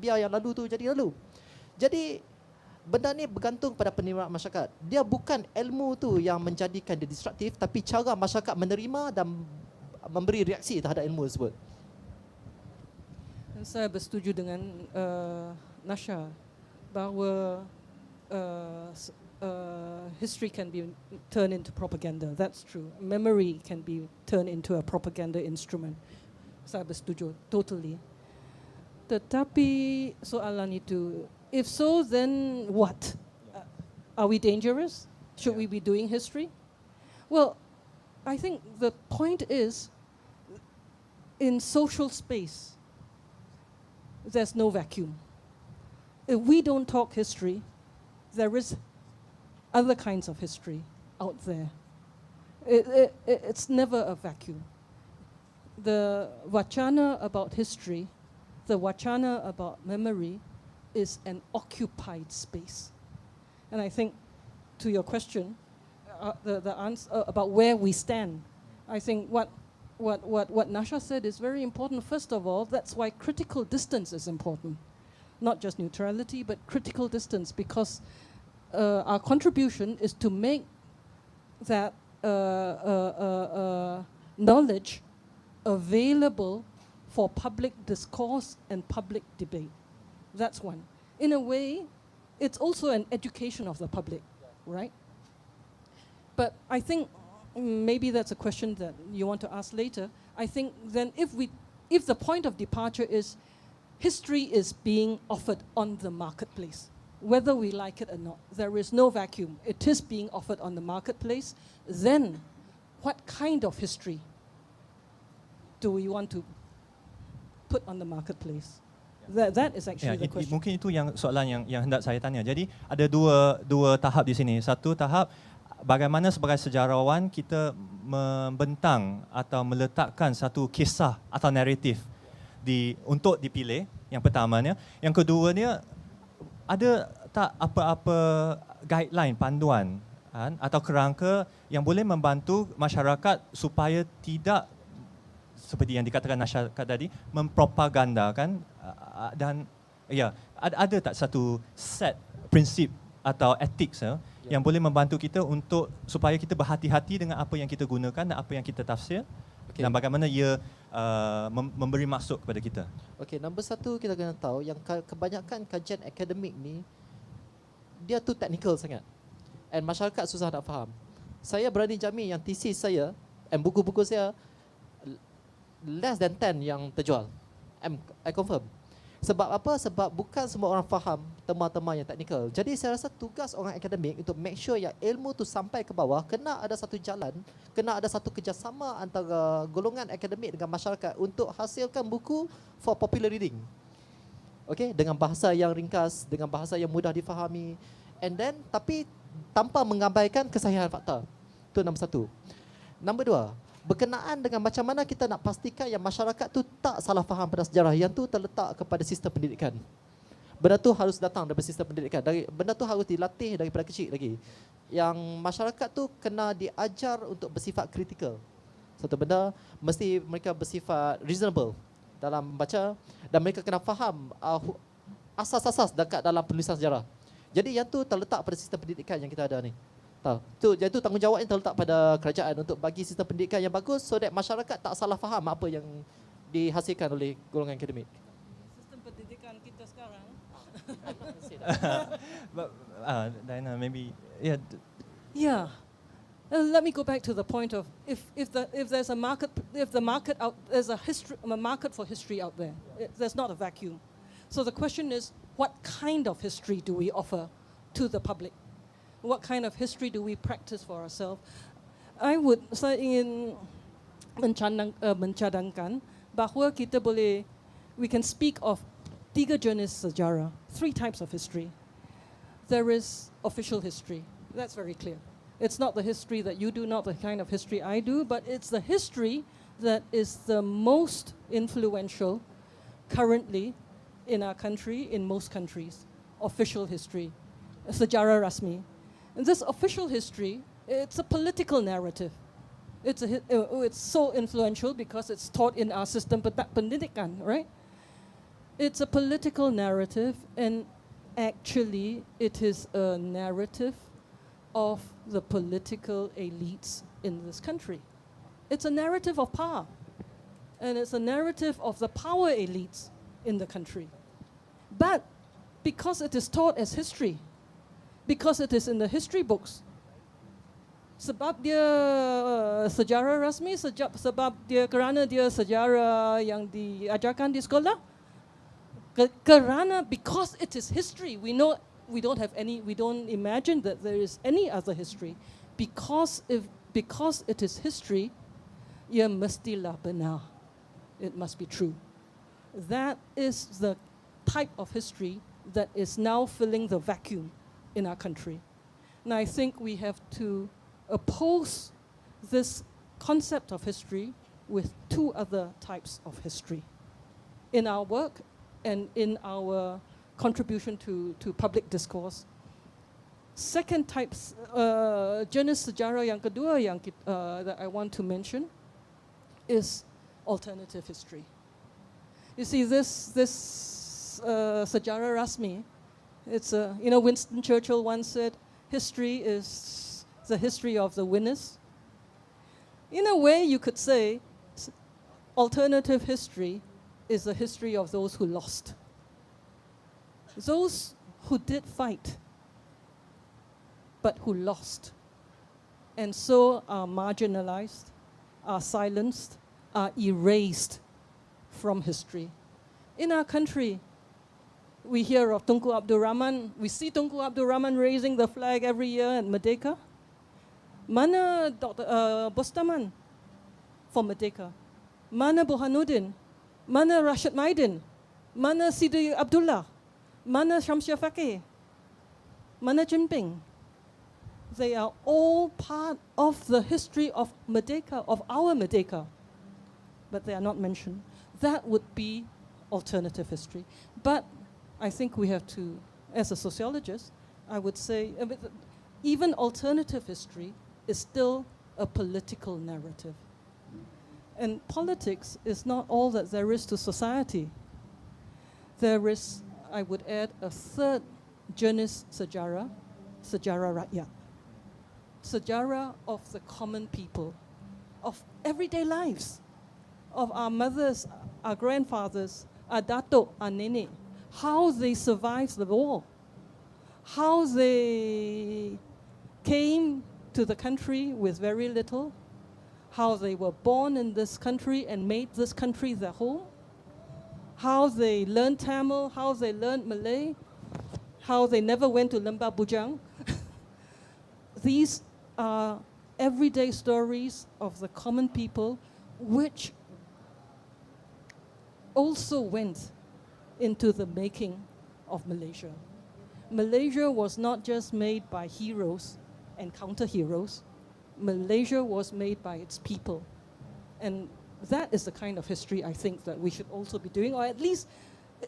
biar yang lalu tu jadi lalu? Jadi benda ni bergantung pada penerimaan masyarakat. Dia bukan ilmu tu yang menjadikan dia destruktif, tapi cara masyarakat menerima dan memberi reaksi terhadap ilmu tersebut. Saya bersetuju dengan Nasha bahawa history can be turned into propaganda. That's true. Memory can be turned into a propaganda instrument. Saya bersetuju totally. Tetapi soalan itu, if so, then what? Are we dangerous? Should we be doing history? Well, I think the point is, in social space, there's no vacuum. If we don't talk history, there is other kinds of history out there. It's never a vacuum. The wacana about history, the wacana about memory, is an occupied space. And I think, to your question, the answer about where we stand, I think what Nasha said is very important. First of all, that's why critical distance is important. Not just neutrality, but critical distance, because our contribution is to make that knowledge available for public discourse and public debate. That's one. In a way, it's also an education of the public, right? But I think maybe that's a question that you want to ask later. I think then if the point of departure is history is being offered on the marketplace, whether we like it or not, there is no vacuum. It is being offered on the marketplace. Then what kind of history do we want to put on the marketplace? That is actually the question. Mungkin itu yang soalan yang hendak saya tanya. Jadi ada dua tahap di sini. Satu tahap, bagaimana sebagai sejarawan kita membentang atau meletakkan satu kisah atau naratif untuk dipilih, yang pertamanya. Yang keduanya, ada tak apa-apa guideline, panduan atau kerangka yang boleh membantu masyarakat supaya tidak, seperti yang dikatakan masyarakat tadi, mempropagandakan, dan ada tak satu set prinsip atau ethics yang boleh membantu kita untuk supaya kita berhati-hati dengan apa yang kita gunakan dan apa yang kita tafsir, dan bagaimana ia memberi maksud kepada kita. Okey, nombor satu kita kena tahu yang kebanyakan kajian akademik ni dia tu teknikal sangat, and masyarakat susah nak faham. Saya berani jamin yang thesis saya and buku-buku saya less than 10 yang terjual. I confirm. Sebab apa? Sebab bukan semua orang faham tema-tema yang teknikal. Jadi saya rasa tugas orang akademik untuk make sure yang ilmu tu sampai ke bawah, kena ada satu jalan, kena ada satu kerjasama antara golongan akademik dengan masyarakat untuk hasilkan buku for popular reading. Okay, dengan bahasa yang ringkas, dengan bahasa yang mudah difahami, and then tapi tanpa mengabaikan kesahihan fakta. Itu nombor satu. Nombor dua, berkenaan dengan macam mana kita nak pastikan yang masyarakat tu tak salah faham pada sejarah, yang tu terletak kepada sistem pendidikan. Benda tu harus datang daripada sistem pendidikan. Benda tu harus dilatih daripada kecil lagi. Yang masyarakat tu kena diajar untuk bersifat kritikal. Satu benda, mesti mereka bersifat reasonable dalam membaca, dan mereka kena faham asas-asas dekat dalam penulisan sejarah. Jadi yang tu terletak pada sistem pendidikan yang kita ada ni. Jadi itu tanggungjawab yang terletak pada kerajaan untuk bagi sistem pendidikan yang bagus, so that masyarakat tak salah faham apa yang dihasilkan oleh golongan akademik. Sistem pendidikan kita sekarang. But Diana, maybe Yeah. Let me go back to the point of if there's a market, there's a market for history out there. There's not a vacuum. So the question is, what kind of history do we offer to the public? What kind of history do we practice for ourselves? I would saya ingin mencadangkan bahawa we can speak of 3 jenis sejarah, 3 types of history. There is official history. That's very clear. It's not the history that you do, not the kind of history I do, but it's the history that is the most influential currently in our country, in most countries. Official history, sejarah rasmi. And this official history, it's a political narrative. It's so influential because it's taught in our system pendidikan, right? It's a political narrative, and actually it is a narrative of the political elites in this country. It's a narrative of power, and it's a narrative of the power elites in the country. But because it is taught as history, because it is in the history books. Sebab dia sejarah rasmi, sebab dia kerana dia sejarah yang diajarkan di sekolah. Kerana because it is history, we know we don't imagine that there is any other history. Because it is history, ia mestilah benar. It must be true. That is the type of history that is now filling the vacuum in our country. And I think we have to oppose this concept of history with two other types of history in our work and in our contribution to public discourse. Second type, jenis sejarah yang kedua that I want to mention is alternative history. You see, this sejarah rasmi, it's Winston Churchill once said, history is the history of the winners. In a way, you could say alternative history is the history of those who lost. Those who did fight, but who lost, and so are marginalized, are silenced, are erased from history. In our country, we hear of Tunku Abdul Rahman. We see Tunku Abdul Rahman raising the flag every year at Merdeka. Mana Dr. Bostaman for Merdeka? Mana Burhanuddin? Mana Rashid Maidin? Mana Sidi Abdullah? Mana Shamsia Fakir? Mana Jinping? They are all part of the history of Merdeka, of our Merdeka, but they are not mentioned. That would be alternative history. But I think we have to, as a sociologist, I would say even alternative history is still a political narrative. And politics is not all that there is to society. There is, I would add, a third jenis sejarah, sejarah rakyat. Sejarah of the common people, of everyday lives, of our mothers, our grandfathers, our datuk, our nenek, how they survived the war, how they came to the country with very little, how they were born in this country and made this country their home, how they learned Tamil, how they learned Malay, how they never went to Lembah Bujang. These are everyday stories of the common people which also went into the making of Malaysia. Malaysia was not just made by heroes and counter-heroes. Malaysia was made by its people. And that is the kind of history I think that we should also be doing, or at least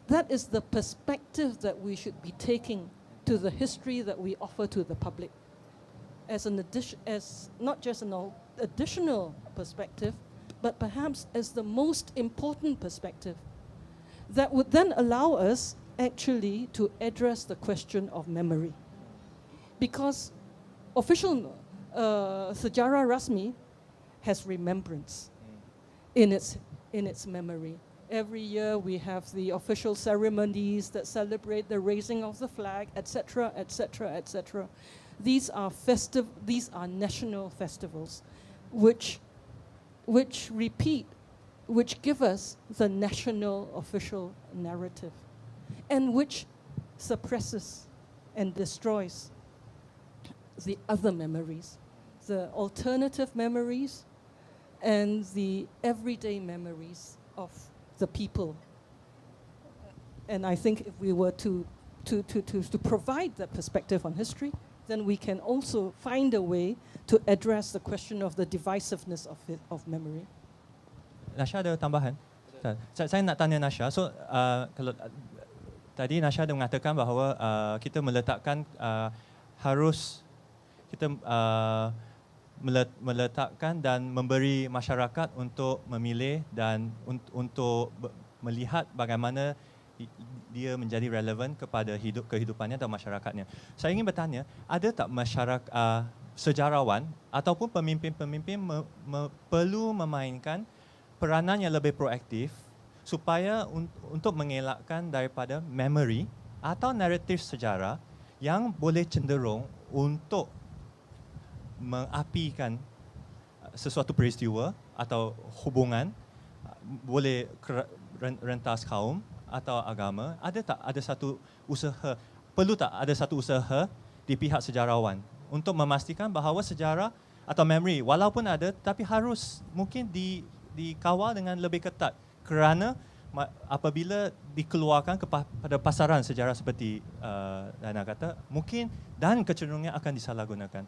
that is the perspective that we should be taking to the history that we offer to the public. As an addition, as not just an additional perspective, but perhaps as the most important perspective that would then allow us actually to address the question of memory. Because official sejarah rasmi has remembrance in its memory. Every year we have the official ceremonies that celebrate the raising of the flag, etc., etc., etc. These are national festivals, which repeat, which give us the national official narrative, and which suppresses and destroys the other memories, the alternative memories, and the everyday memories of the people. And I think if we were to provide that perspective on history, then we can also find a way to address the question of the divisiveness of memory. Nasha ada tambahan? Saya nak tanya Nasha. So kalau tadi Nasha ada mengatakan bahawa kita meletakkan harus kita meletakkan dan memberi masyarakat untuk memilih dan untuk melihat bagaimana dia menjadi relevan kepada kehidupannya atau masyarakatnya. Saya ingin bertanya, ada tak masyarakat sejarawan ataupun pemimpin-pemimpin perlu memainkan peranan yang lebih proaktif supaya untuk mengelakkan daripada memory atau naratif sejarah yang boleh cenderung untuk mengapikan sesuatu peristiwa atau hubungan, boleh rentas kaum atau agama. Ada tak ada satu usaha, perlu tak ada satu usaha di pihak sejarawan untuk memastikan bahawa sejarah atau memory walaupun ada tapi harus mungkin dikawal dengan lebih ketat, kerana apabila dikeluarkan kepada pasaran sejarah seperti Dana kata, mungkin dan kecenderungannya akan disalahgunakan.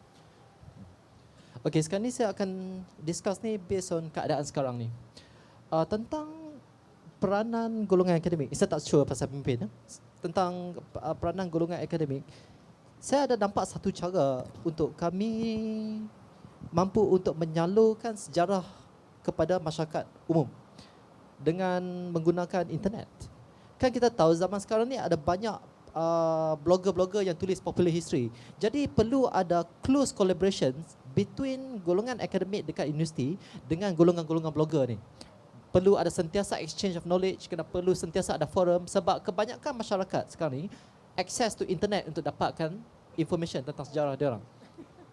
Okey, sekarang ni saya akan discuss ni based on keadaan sekarang ni. Tentang peranan golongan akademik. Saya tak sure pasal pemimpin. Tentang peranan golongan akademik, saya ada nampak satu cara untuk kami mampu untuk menyalurkan sejarah kepada masyarakat umum dengan menggunakan internet. Kan kita tahu zaman sekarang ni ada banyak blogger-blogger yang tulis popular history. Jadi perlu ada close collaboration between golongan akademik dekat universiti dengan golongan-golongan blogger ni. Perlu ada sentiasa exchange of knowledge, kena perlu sentiasa ada forum, sebab kebanyakan masyarakat sekarang ni access to internet untuk dapatkan information tentang sejarah dia orang.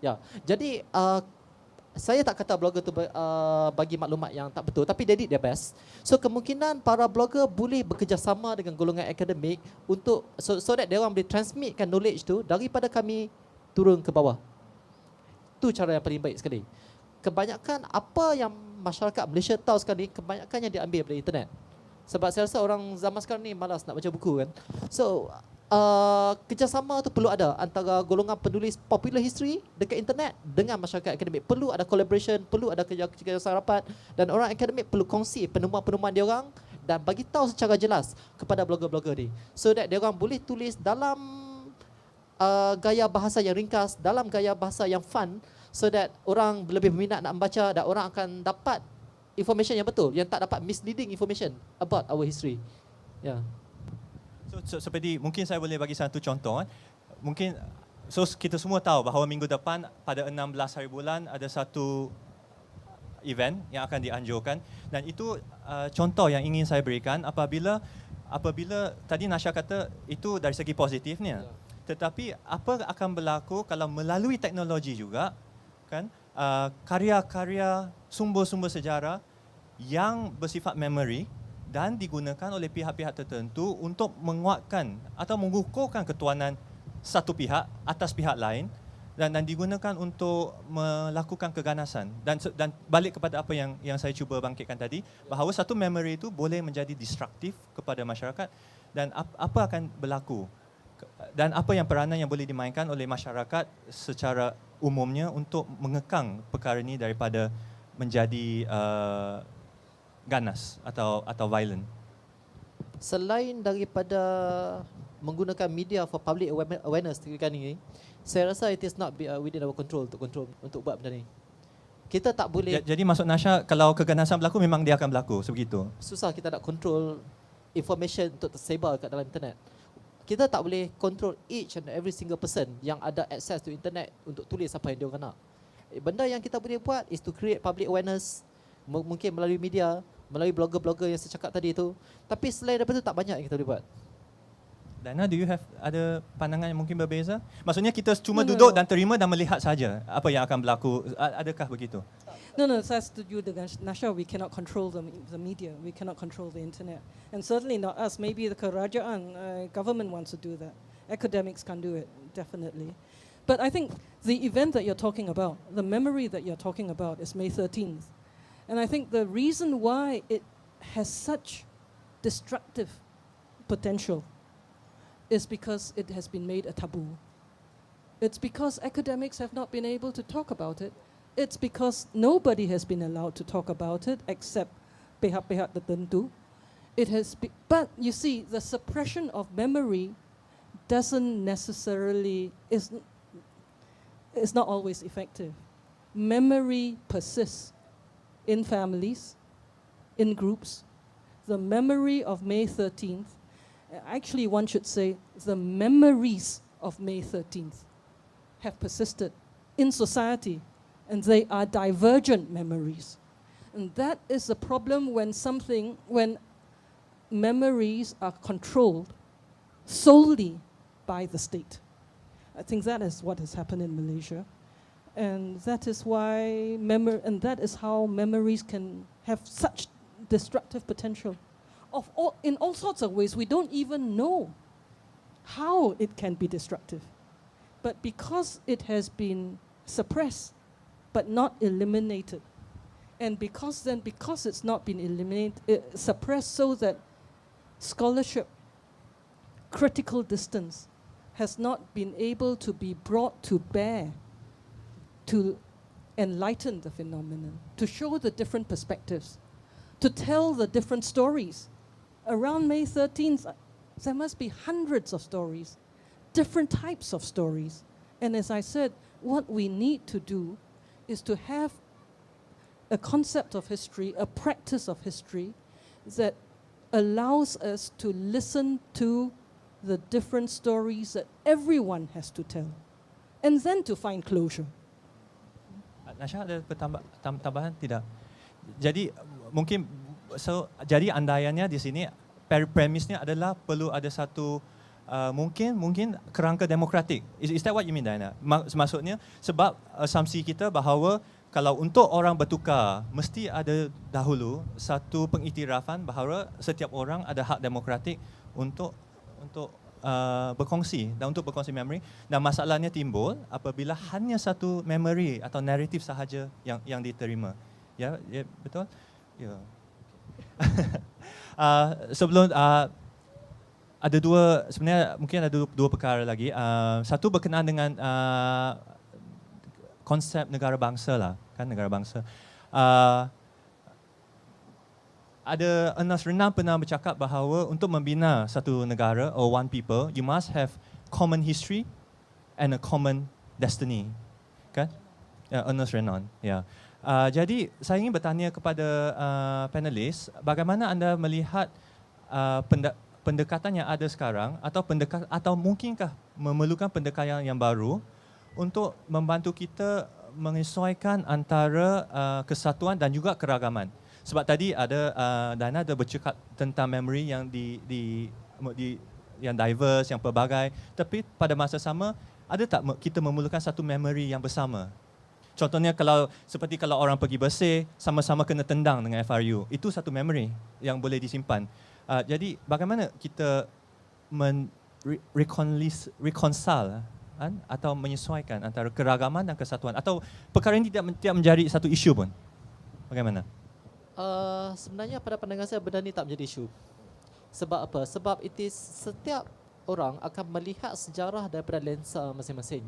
Ya. Jadi saya tak kata blogger tu bagi maklumat yang tak betul, tapi they did their best. So kemungkinan para blogger boleh bekerjasama dengan golongan akademik untuk so that dia orang boleh transmitkan knowledge tu daripada kami turun ke bawah. Itu cara yang paling baik sekali. Kebanyakan apa yang masyarakat Malaysia tahu sekali, kebanyakannya diambil dari internet. Sebab saya rasa orang zaman sekarang ni malas nak baca buku kan. So kerjasama tu perlu ada antara golongan penulis popular history dekat internet dengan masyarakat akademik. Perlu ada collaboration, perlu ada kerjasama rapat, dan orang akademik perlu kongsi penemuan-penemuan dia orang dan bagi tahu secara jelas kepada blogger-blogger ni, so that dia orang boleh tulis dalam gaya bahasa yang ringkas, dalam gaya bahasa yang fun, so that orang lebih berminat nak membaca dan orang akan dapat information yang betul, yang tak dapat misleading information about our history. Ya. Yeah. So seperti mungkin saya boleh bagi satu contoh. Mungkin kita semua tahu bahawa minggu depan pada 16 hari bulan ada satu event yang akan dianjurkan, dan itu contoh yang ingin saya berikan apabila tadi Nasha kata itu dari segi positifnya. Tetapi apa akan berlaku kalau melalui teknologi juga kan, karya-karya sumber-sumber sejarah yang bersifat memory dan digunakan oleh pihak-pihak tertentu untuk menguatkan atau mengukuhkan ketuanan satu pihak atas pihak lain, dan digunakan untuk melakukan keganasan, dan balik kepada apa yang saya cuba bangkitkan tadi, bahawa satu memory itu boleh menjadi destruktif kepada masyarakat, dan apa akan berlaku dan apa yang peranan yang boleh dimainkan oleh masyarakat secara umumnya untuk mengekang perkara ini daripada menjadi ganas atau violent. Selain daripada menggunakan media for public awareness ketika ini, saya rasa it is not within our control untuk buat benda ni. Kita tak boleh. Jadi maksud Nasha, kalau keganasan berlaku memang dia akan berlaku sebegitu. Susah kita nak control information untuk tersebar kat dalam internet. Kita tak boleh control each and every single person yang ada access to internet untuk tulis apa yang dia orang nak. Benda yang kita boleh buat is to create public awareness, mungkin melalui media, melalui blogger-blogger yang saya cakap tadi itu. Tapi selain daripada itu tak banyak yang kita boleh buat. Dana, do you have ada pandangan yang mungkin berbeza? Maksudnya kita cuma duduk dan terima dan melihat saja apa yang akan berlaku. Adakah begitu? No, saya setuju dengan Nasha. We cannot control the media. We cannot control the internet. And certainly not us. Maybe the kerajaan, government wants to do that. Academics can do it, definitely. But I think the event that you're talking about, the memory that you're talking about is May 13th. And I think the reason why it has such destructive potential is because it has been made a taboo. It's because academics have not been able to talk about it. It's because nobody has been allowed to talk about it except pihak-pihak tertentu. But you see, the suppression of memory doesn't necessarily is not always effective. Memory persists in families, in groups. The memory of May 13th, actually one should say the memories of May 13th have persisted in society, and they are divergent memories. And that is the problem when memories are controlled solely by the state. I think that is what has happened in Malaysia. And that is why that is how memories can have such destructive potential. In all sorts of ways, we don't even know how it can be destructive. But because it has been suppressed, but not eliminated, and because it's not been suppressed so that scholarship, critical distance, has not been able to be brought to bear to enlighten the phenomenon, to show the different perspectives, to tell the different stories. Around May 13th, there must be hundreds of stories, different types of stories. And as I said, what we need to do is to have a concept of history, a practice of history that allows us to listen to the different stories that everyone has to tell, and then to find closure. Nasha ada tambahan tidak? Jadi mungkin jadi andaiannya di sini premisnya adalah perlu ada satu mungkin kerangka demokratik. Is that what you mean, Diana? Maksudnya sebab asumsi kita bahawa kalau untuk orang bertukar mesti ada dahulu satu pengiktirafan bahawa setiap orang ada hak demokratik untuk berkongsi dan untuk berkongsi memori, dan masalahnya timbul apabila hanya satu memory atau naratif sahaja yang diterima. Ya, betul? Ya. Sebelum ada sebenarnya mungkin ada dua perkara lagi. Satu berkenaan dengan konsep negara bangsa lah, kan, negara bangsa. Ada Ernest Renan pernah bercakap bahawa untuk membina satu negara or one people, you must have common history and a common destiny, kan? Ernest Renan, ya. Jadi saya ingin bertanya kepada panelis, bagaimana anda melihat pendekatan yang ada sekarang atau mungkinkah memerlukan pendekatan yang baru untuk membantu kita menyesuaikan antara kesatuan dan juga keragaman? Sebab tadi Dana ada bercakap tentang memory yang yang diverse, yang pelbagai, tapi pada masa sama ada tak kita memerlukan satu memory yang bersama? Contohnya seperti kalau orang pergi bersih, sama-sama kena tendang dengan FRU, itu satu memory yang boleh disimpan. Jadi bagaimana kita reconcile atau menyesuaikan antara keragaman dan kesatuan, atau perkara ini tidak menjadi satu isu pun? Bagaimana? Sebenarnya pada pandangan saya benda ni tak menjadi isu. Sebab apa? Sebab setiap orang akan melihat sejarah daripada lensa masing-masing.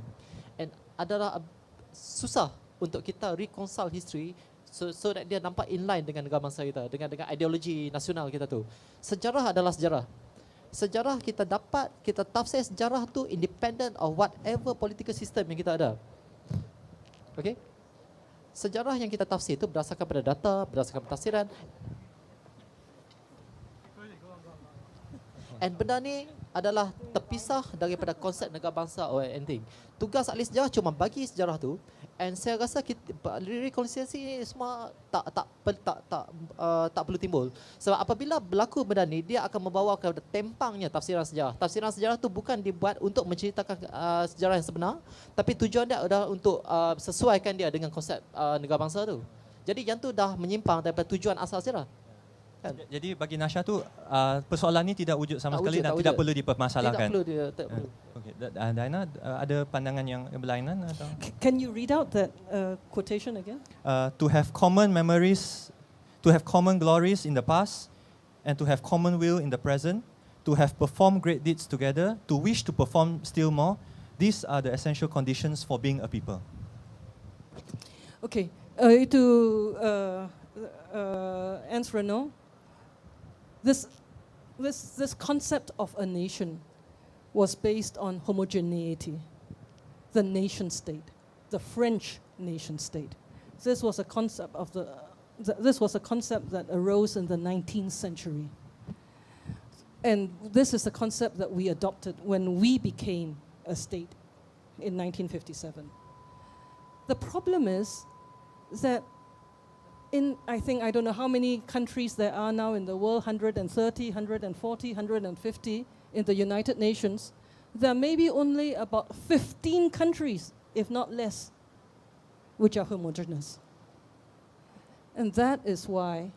And adalah susah untuk kita reconcile history so that dia nampak inline dengan negara bangsa kita, dengan ideologi nasional kita tu. Sejarah adalah sejarah. Sejarah kita tafsir sejarah tu independent of whatever political system yang kita ada. Okay? Sejarah yang kita tafsir itu berdasarkan pada data, berdasarkan pentafsiran. And benda ni adalah terpisah daripada konsep negara bangsa or anything. Tugas ahli sejarah cuma bagi sejarah tu, and saya rasa rekonsiliasi ni semua tak perlu timbul. Sebab apabila berlaku benda ni, dia akan membawa kepada tempangnya tafsiran sejarah. Tafsiran sejarah tu bukan dibuat untuk menceritakan sejarah yang sebenar, tapi tujuan dia adalah untuk sesuaikan dia dengan konsep negara bangsa tu. Jadi yang tu dah menyimpang daripada tujuan asal sejarah. Jadi bagi Nasha tu persoalan ni tidak wujud sama sekali dan tidak perlu dipermasalahkan. Tidak perlu. Okay. Diana, ada pandangan yang berlainan atau? Can you read out that quotation again? To have common memories, to have common glories in the past, and to have common will in the present, to have performed great deeds together, to wish to perform still more, these are the essential conditions for being a people. Okay, Ernst Renan, this concept of a nation was based on homogeneity, the nation state, the French nation state. This was a concept that arose in the 19th century. And this is the concept that we adopted when we became a state in 1957. The problem is that I don't know how many countries there are now in the world, 130, 140, 150 in the United Nations, there may be only about 15 countries, if not less, which are homogeneous. And that is why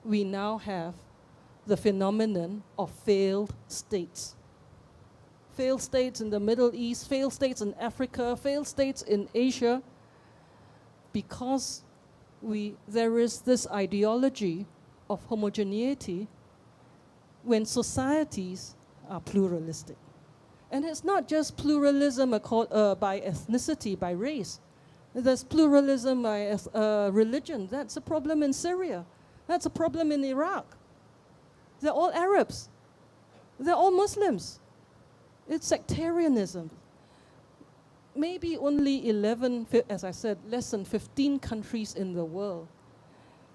we now have the phenomenon of failed states. Failed states in the Middle East, failed states in Africa, failed states in Asia, because there is this ideology of homogeneity when societies are pluralistic. And it's not just pluralism by ethnicity, by race. There's pluralism by religion. That's a problem in Syria. That's a problem in Iraq. They're all Arabs. They're all Muslims. It's sectarianism. Maybe only 11, as I said, less than 15 countries in the world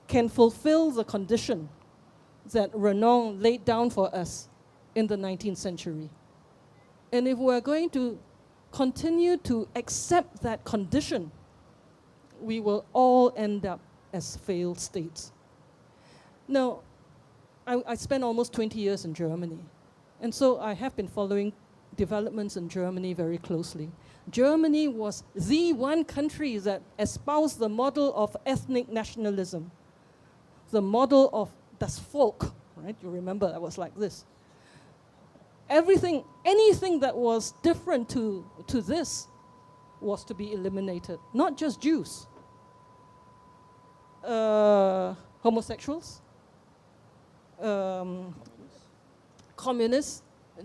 can fulfill the condition that Renan laid down for us in the 19th century. And if we're going to continue to accept that condition, we will all end up as failed states. Now, I spent almost 20 years in Germany, and so I have been following developments in Germany very closely. Germany was the one country that espoused the model of ethnic nationalism, the model of das Volk, right? You remember that was like this. Anything that was different to this was to be eliminated. Not just Jews, homosexuals, communists,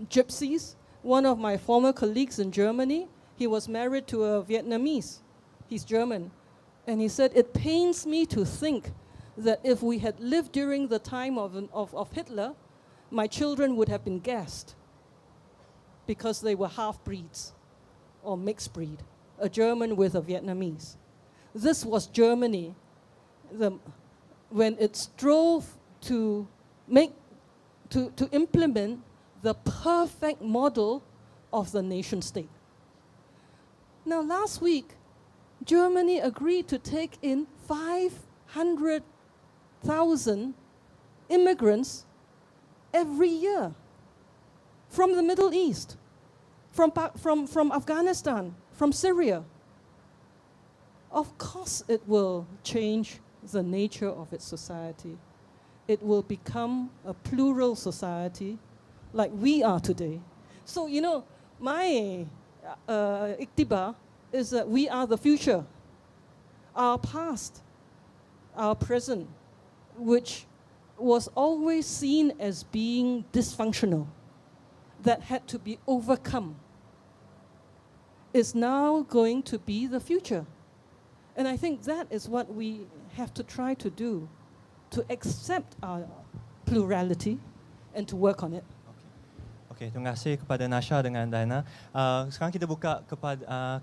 gypsies. One of my former colleagues in Germany, he was married to a Vietnamese. He's German. And he said, it pains me to think that if we had lived during the time of Hitler, my children would have been gassed because they were half-breeds or mixed breed, a German with a Vietnamese. This was Germany when it strove to implement the perfect model of the nation state. Now, last week, Germany agreed to take in 500,000 immigrants every year from the Middle East, from Afghanistan, from Syria. Of course it will change the nature of its society. It will become a plural society like we are today. So, my iktibar is that we are the future. Our past, our present, which was always seen as being dysfunctional, that had to be overcome, is now going to be the future. And I think that is what we have to try to do, to accept our plurality and to work on it. Okey, terima kasih kepada Nasha dengan Diana. Sekarang kita buka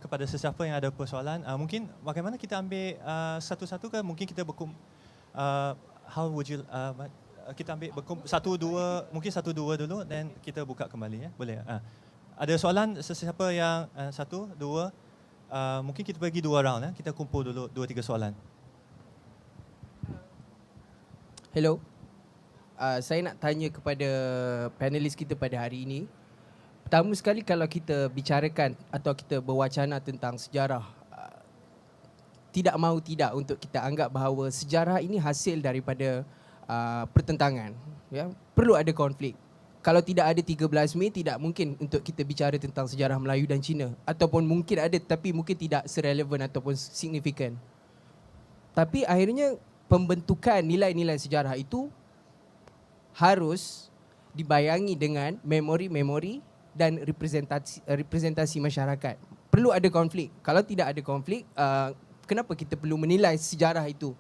kepada sesiapa yang ada persoalan. Mungkin bagaimana kita ambil satu-satu ke? Mungkin kita how would you kita ambil satu dua, mungkin satu dua dulu dan kita buka kembali, ya. Boleh? Ada soalan sesiapa yang satu, dua, mungkin kita bagi dua round, ya. Kita kumpul dulu 2-3 soalan. Hello. Saya nak tanya kepada panelis kita pada hari ini. Pertama sekali, kalau kita bicarakan atau kita berwacana tentang sejarah, tidak mahu tidak untuk kita anggap bahawa sejarah ini hasil daripada pertentangan, ya. Perlu ada konflik. Kalau tidak ada 13 Mei, tidak mungkin untuk kita bicara tentang sejarah Melayu dan Cina, ataupun mungkin ada tapi mungkin tidak serelevan ataupun signifikan. Tapi akhirnya pembentukan nilai-nilai sejarah itu harus dibayangi dengan memori-memori dan representasi masyarakat. Perlu ada konflik. Kalau tidak ada konflik, kenapa kita perlu menilai sejarah itu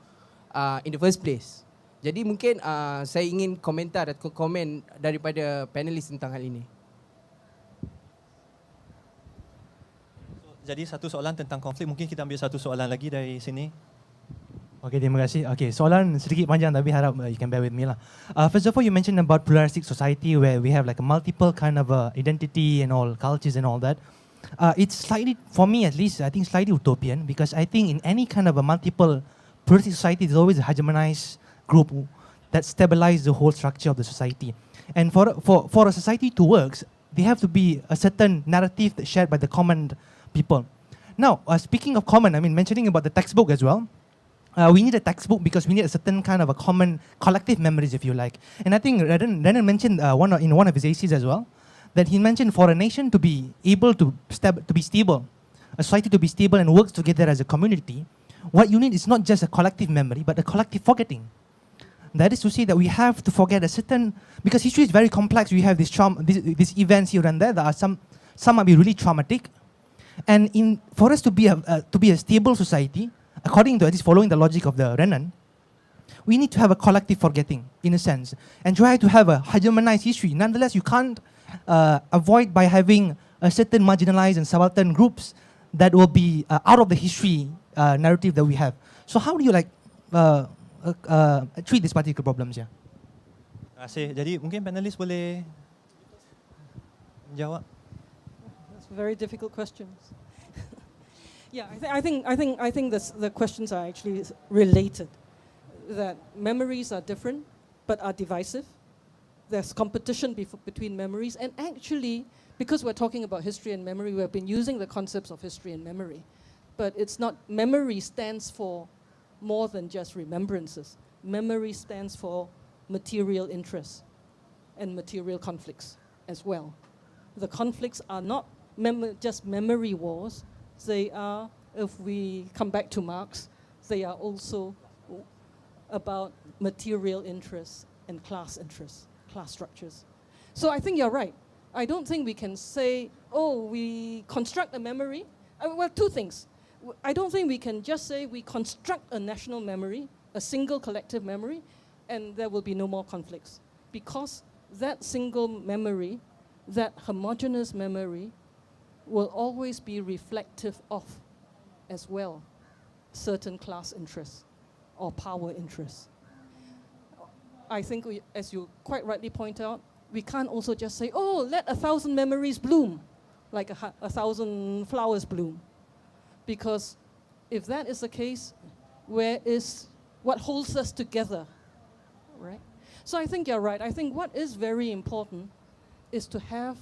in the first place? Jadi mungkin saya ingin komentar atau komen daripada panelis tentang hal ini. Jadi satu soalan tentang konflik, mungkin kita ambil satu soalan lagi dari sini. Okay, terima kasih. Okay, soalan sedikit panjang tapi harap you can bear with me lah. First of all, you mentioned about pluralistic society where we have like a multiple kind of identity and all, cultures and all that. It's slightly, for me at least, I think slightly utopian, because I think in any kind of a multiple pluralistic society, there's always a hegemonized group that stabilizes the whole structure of the society. And for a society to work, they have to be a certain narrative that's shared by the common people. Now, speaking of common, I mean, mentioning about the textbook as well, we need a textbook because we need a certain kind of a common collective memories, if you like. And I think Renan mentioned in one of his essays as well, that he mentioned for a nation to be able to be stable, a society to be stable and work together as a community, what you need is not just a collective memory, but a collective forgetting. That is to say that we have to forget a certain, because history is very complex. We have these events here and there that are some might be really traumatic, and for us to be a stable society, according to at least following the logic of the Renan, we need to have a collective forgetting in a sense, and try to have a hegemonized history. Nonetheless, you can't avoid by having a certain marginalized and subaltern groups that will be out of the history narrative that we have. So how do you treat these particular problems? Yeah. Terima kasih. Jadi mungkin panelis boleh menjawab. That's very difficult questions. Yeah, I think the questions are actually related. That memories are different, but are divisive. There's competition between memories, and actually, because we're talking about history and memory, we've been using the concepts of history and memory. But it's not, memory stands for more than just remembrances. Memory stands for material interests and material conflicts as well. The conflicts are not just memory wars. They are, if we come back to Marx, they are also about material interests and class interests, class structures. So I think you're right. I don't think we can say, oh, we construct a memory. Well, two things. I don't think we can just say we construct a national memory, a single collective memory, and there will be no more conflicts. Because that single memory, that homogeneous memory, will always be reflective of, as well, certain class interests or power interests. I think, as you quite rightly point out, we can't also just say, oh, let 1,000 memories bloom, like 1,000 flowers bloom. Because if that is the case, where is what holds us together, right? So I think you're right. I think what is very important is to have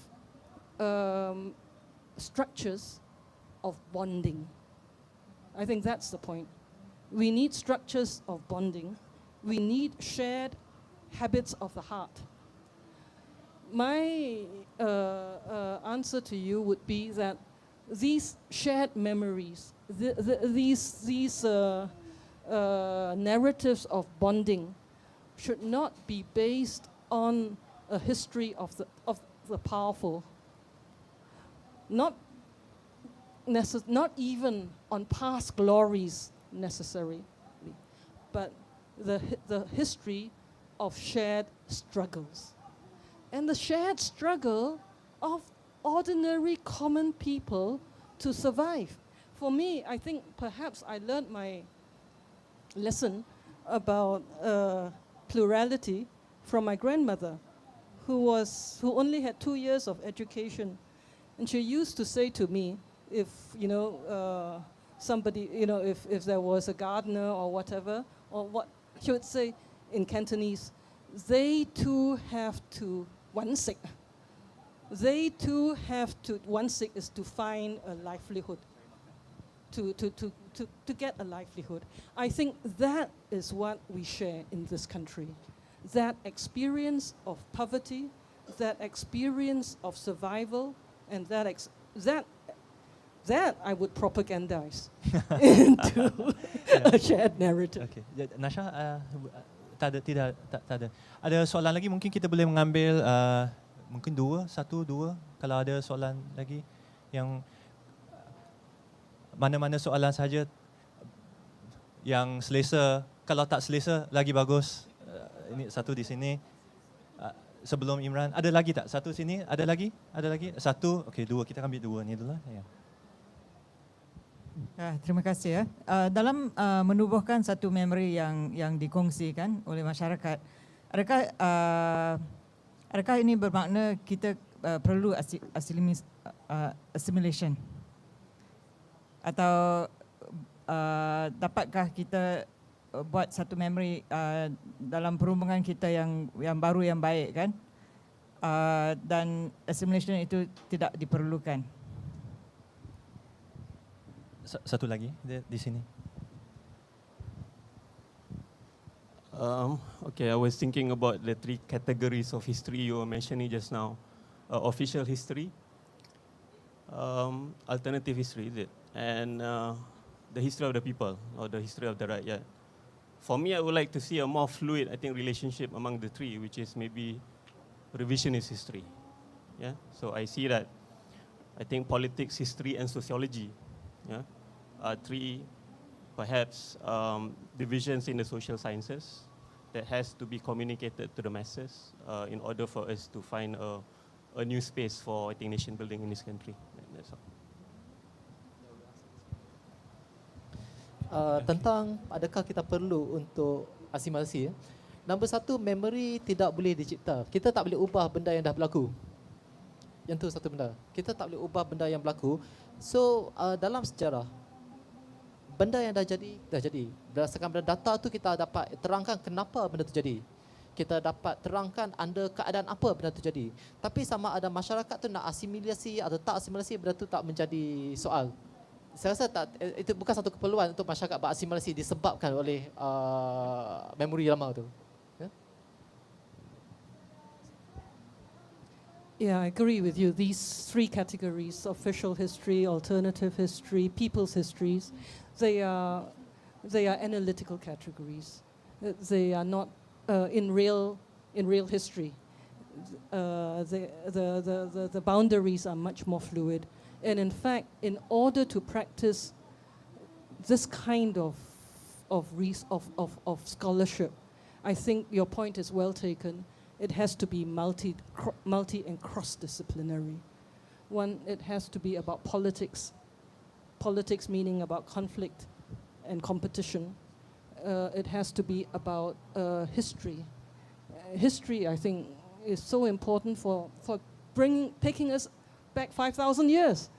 structures of bonding. I think that's the point. We need structures of bonding. We need shared habits of the heart. My answer to you would be that these shared memories, these narratives of bonding should not be based on a history of the powerful, not even on past glories necessarily, but the history of shared struggles. And the shared struggle of ordinary common people to survive. For me, I think perhaps I learned my lesson about plurality from my grandmother, who only had 2 years of education. And she used to say to me, if somebody, if there was a gardener or whatever, or what, she would say in Cantonese, they too have to one sick. They too have to, one sick is to find a livelihood, to get a livelihood. I think that is what we share in this country. That experience of poverty, that experience of survival, and that I would propagandize into a shared narrative. Okay. Nasha, tak ada. Ada soalan lagi mungkin kita boleh mengambil mungkin satu dua kalau ada soalan lagi yang mana-mana soalan saja yang selesa, kalau tak selesa lagi bagus. Ini satu di sini. Sebelum Imran, ada lagi tak? Satu sini, ada lagi? Satu, okey, dua, kita ambil dua ni dulu lah. Ya. Terima kasih ya. Dalam menubuhkan satu memori yang dikongsikan oleh masyarakat, adakah ini bermakna kita perlu assimilation? Atau dapatkah kita buat satu memori dalam perhubungan kita yang baru, yang baik kan? dan assimilation itu tidak diperlukan. Satu lagi di sini. Okay, I was thinking about the 3 categories of history you were mentioning just now. Official history, alternative history, is it? And the history of the people, or the history of the rakyat. For me, I would like to see a more fluid, I think, relationship among the 3, which is maybe revisionist history. Yeah. So I see that, I think politics, history, and sociology, yeah, are 3 perhaps divisions in the social sciences that has to be communicated to the masses in order for us to find a new space for, I think, nation building in this country. That's all. Tentang adakah kita perlu untuk asimilasi. Nombor 1, memory tidak boleh dicipta. Kita tak boleh ubah benda yang dah berlaku. Yang tu satu benda. Kita tak boleh ubah benda yang berlaku. So dalam sejarah, benda yang dah jadi. Berdasarkan pada data tu kita dapat terangkan kenapa benda tu jadi. Kita dapat terangkan under keadaan apa benda tu jadi. Tapi sama ada masyarakat tu nak asimilasi atau tak asimilasi, benda tu tak menjadi soal. Saya rasa tak, itu bukan satu keperluan untuk masyarakat berasimilasi disebabkan oleh memori lama tu. Yeah, I agree with you. These 3 categories, official history, alternative history, people's histories, they are analytical categories. They are not in real history. The boundaries are much more fluid. And in fact, in order to practice this kind of scholarship, I think your point is well taken. It has to be multi and cross-disciplinary. One, it has to be about politics. Politics meaning about conflict and competition. It has to be about history. History, I think, is so important for taking us back 5,000 years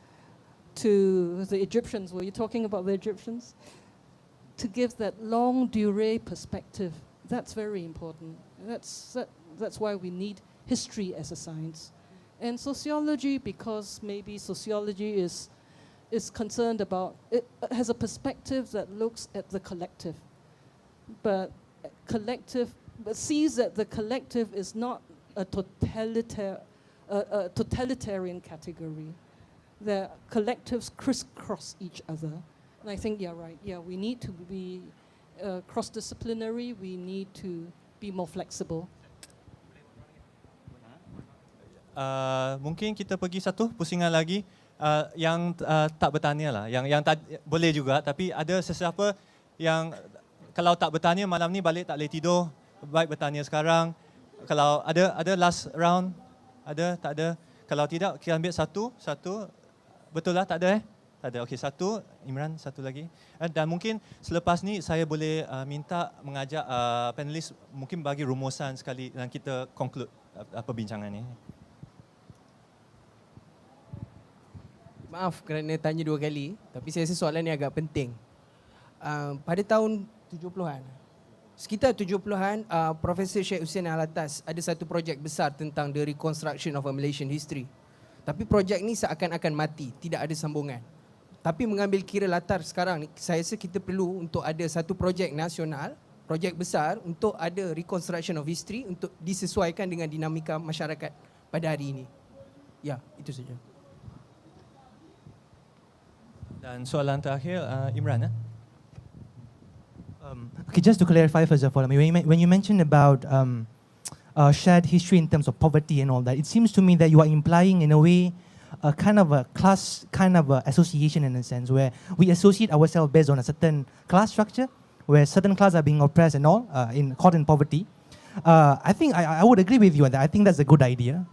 to the Egyptians. Were you talking about the Egyptians? To give that long durée perspective, that's very important. That's why we need history as a science. And sociology, because maybe sociology is concerned about, it has a perspective that looks at the collective, but sees that the collective is not a totalitarian category. The collectives crisscross each other. And I think you're right. Yeah, we need to be cross-disciplinary. We need to be more flexible. Mungkin kita pergi satu pusingan lagi yang tak bertanya lah. Yang boleh juga, tapi ada sesiapa yang kalau tak bertanya malam ni balik tak boleh tidur, baik bertanya sekarang. Kalau ada last round, tak ada. Kalau tidak, kita ambil satu. Betul lah, tak ada Tak ada. Okey, satu. Imran, satu lagi. Dan mungkin selepas ni saya boleh minta mengajak panelis mungkin bagi rumusan sekali dan kita conclude perbincangan ni. Maaf kerana tanya 2 kali, tapi saya rasa soalan ni agak penting. Pada tahun 70-an, sekitar 70-an, Profesor Sheikh Hussein Alatas ada satu projek besar tentang the reconstruction of a Malaysian history. Tapi projek ni seakan-akan mati, tidak ada sambungan. Tapi mengambil kira latar sekarang ni, saya rasa kita perlu untuk ada satu projek nasional, projek besar untuk ada reconstruction of history untuk disesuaikan dengan dinamika masyarakat pada hari ini. Ya, itu saja. Dan soalan terakhir, Imran. Okay, just to clarify first of all, I mean, when you mentioned about shared history in terms of poverty and all that, it seems to me that you are implying in a way a kind of a class, kind of a association in a sense, where we associate ourselves based on a certain class structure, where certain classes are being oppressed and all, caught in poverty. I think I would agree with you on that. I think that's a good idea,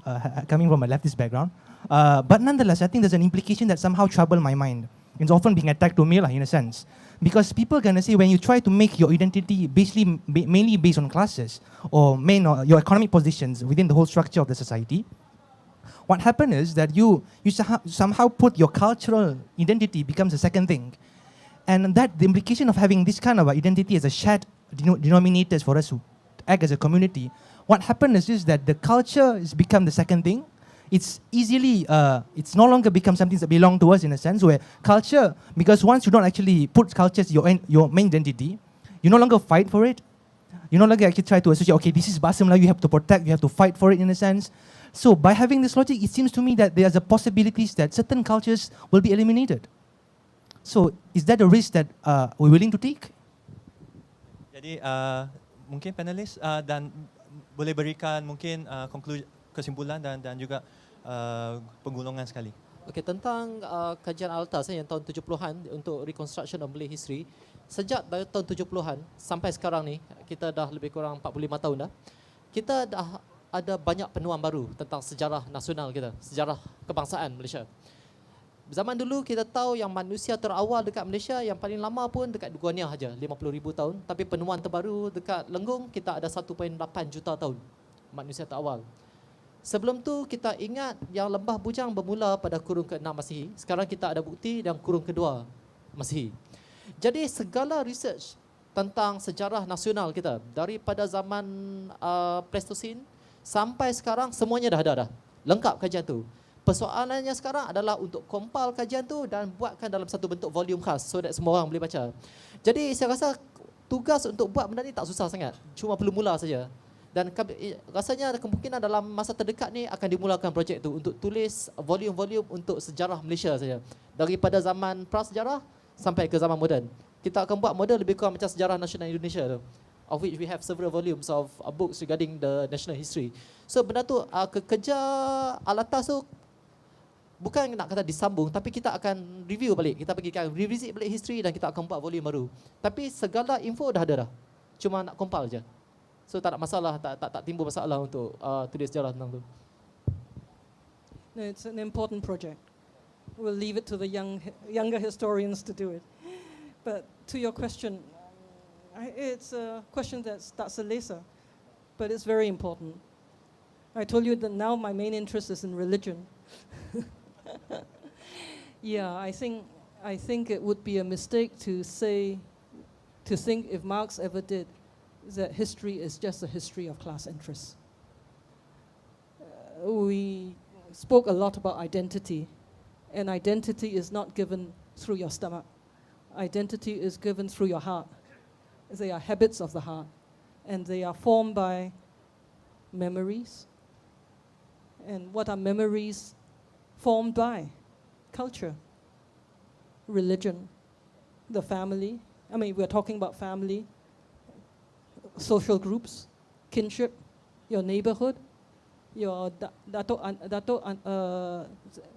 coming from a leftist background. But nonetheless, I think there's an implication that somehow troubled my mind. It's often being attacked to me, in a sense. Because people are going to say when you try to make your identity mainly based on classes or your economic positions within the whole structure of the society, what happens is that you somehow put your cultural identity becomes a second thing. And that the implication of having this kind of identity as a shared denominators for us to act as a community, what happened is that the culture has become the second thing. It's easily, it's no longer become something that belong to us in a sense where culture, because once you don't actually put culture as your main identity, you no longer fight for it. You no longer actually try to associate, okay, this is Bahasa Melayu, you have to protect, you have to fight for it in a sense. So by having this logic, it seems to me that there's a possibilities that certain cultures will be eliminated. So is that a risk that we're willing to take? Jadi mungkin panelis dan boleh berikan mungkin kesimpulan dan juga penggulungan sekali. Okey, tentang kajian Alta saya yang tahun 70-an untuk reconstruction of Malay history, sejak dari tahun 70-an sampai sekarang ni, kita dah lebih kurang 45 tahun dah. Kita dah ada banyak penemuan baru tentang sejarah nasional kita, sejarah kebangsaan Malaysia. Zaman dulu kita tahu yang manusia terawal dekat Malaysia yang paling lama pun dekat Guania saja, 50,000 tahun. Tapi penemuan terbaru dekat Lenggong kita ada 1.8 juta tahun manusia terawal. Sebelum tu kita ingat yang Lembah Bujang bermula pada kurun ke-6 Masihi. Sekarang kita ada bukti yang kurun ke-2 Masihi. Jadi segala research tentang sejarah nasional kita daripada zaman Pleistocene sampai sekarang semuanya dah ada dah. Lengkap kajian tu. Persoalannya sekarang adalah untuk compile kajian tu dan buatkan dalam satu bentuk volume khas so that semua orang boleh baca. Jadi saya rasa tugas untuk buat benda ni tak susah sangat. Cuma perlu mula saja. Dan rasanya ada kemungkinan dalam masa terdekat ni akan dimulakan projek tu untuk tulis volume-volume untuk sejarah Malaysia saja. Daripada zaman prasejarah sampai ke zaman moden. Kita akan buat model lebih kurang macam sejarah nasional Indonesia tu. Of which we have several volumes of books regarding the national history. So benda tu kerja Alatas tu bukan nak kata disambung, tapi kita akan review balik. Kita pergi revisit balik history dan kita akan buat volume baru. Tapi segala info dah ada dah. Cuma nak compile je. So tak ada masalah, tak timbul masalah untuk tulis sejarah tentang tu. No, it's an important project. We'll leave it to the younger historians to do it. But to your question, it's a question that starts a laser, but it's very important. I told you that now my main interest is in religion. Yeah, I think it would be a mistake to think if Marx ever did, that history is just a history of class interests. We spoke a lot about identity, and identity is not given through your stomach. Identity is given through your heart. They are habits of the heart, and they are formed by memories. And what are memories formed by? Culture, religion, the family. I mean, we're talking about family, social groups, kinship, your neighborhood, your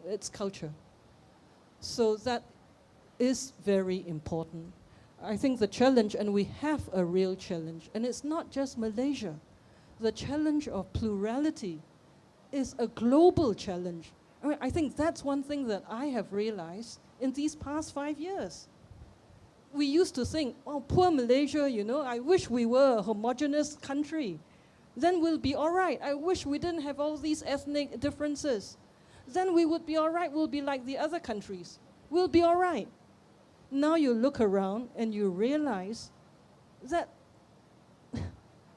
it's culture. So that is very important. I think the challenge, and we have a real challenge, and it's not just Malaysia. The challenge of plurality is a global challenge. I mean, I think that's one thing that I have realized in these past 5 years. We used to think, oh, poor Malaysia, you know, I wish we were a homogeneous country. Then we'll be all right. I wish we didn't have all these ethnic differences. Then we would be all right. We'll be like the other countries. We'll be all right. Now you look around and you realize that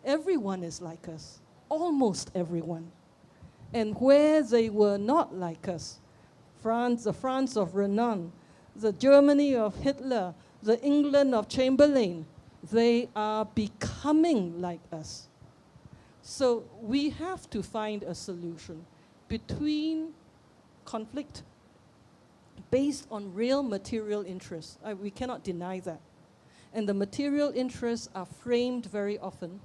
everyone is like us, almost everyone. And where they were not like us, the France of Renan, the Germany of Hitler, the England of Chamberlain, they are becoming like us. So we have to find a solution between conflict based on real material interests. We cannot deny that. And the material interests are framed very often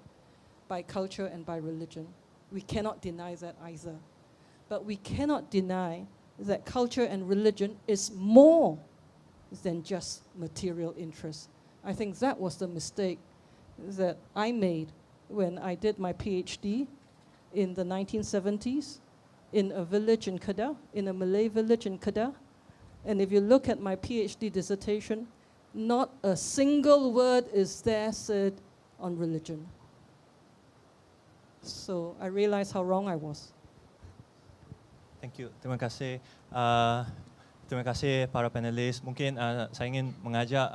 by culture and by religion. We cannot deny that either. But we cannot deny that culture and religion is more than just material interests. I think that was the mistake that I made when I did my PhD in the 1970s in a village in Kedah, in a Malay village in Kedah. And if you look at my PhD dissertation, not a single word is there said on religion. So I realized how wrong I was. Thank you. Terima kasih. Terima kasih para panelis. Mungkin saya ingin mengajak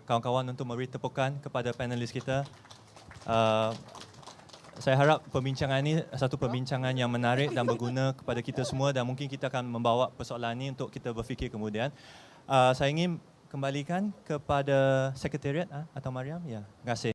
kawan-kawan untuk memberi tepukan kepada panelis kita. Saya harap perbincangan ini satu perbincangan yang menarik dan berguna kepada kita semua dan mungkin kita akan membawa persoalan ini untuk kita berfikir kemudian. Saya ingin kembalikan kepada Sekretariat atau Mariam. Ya, terima kasih.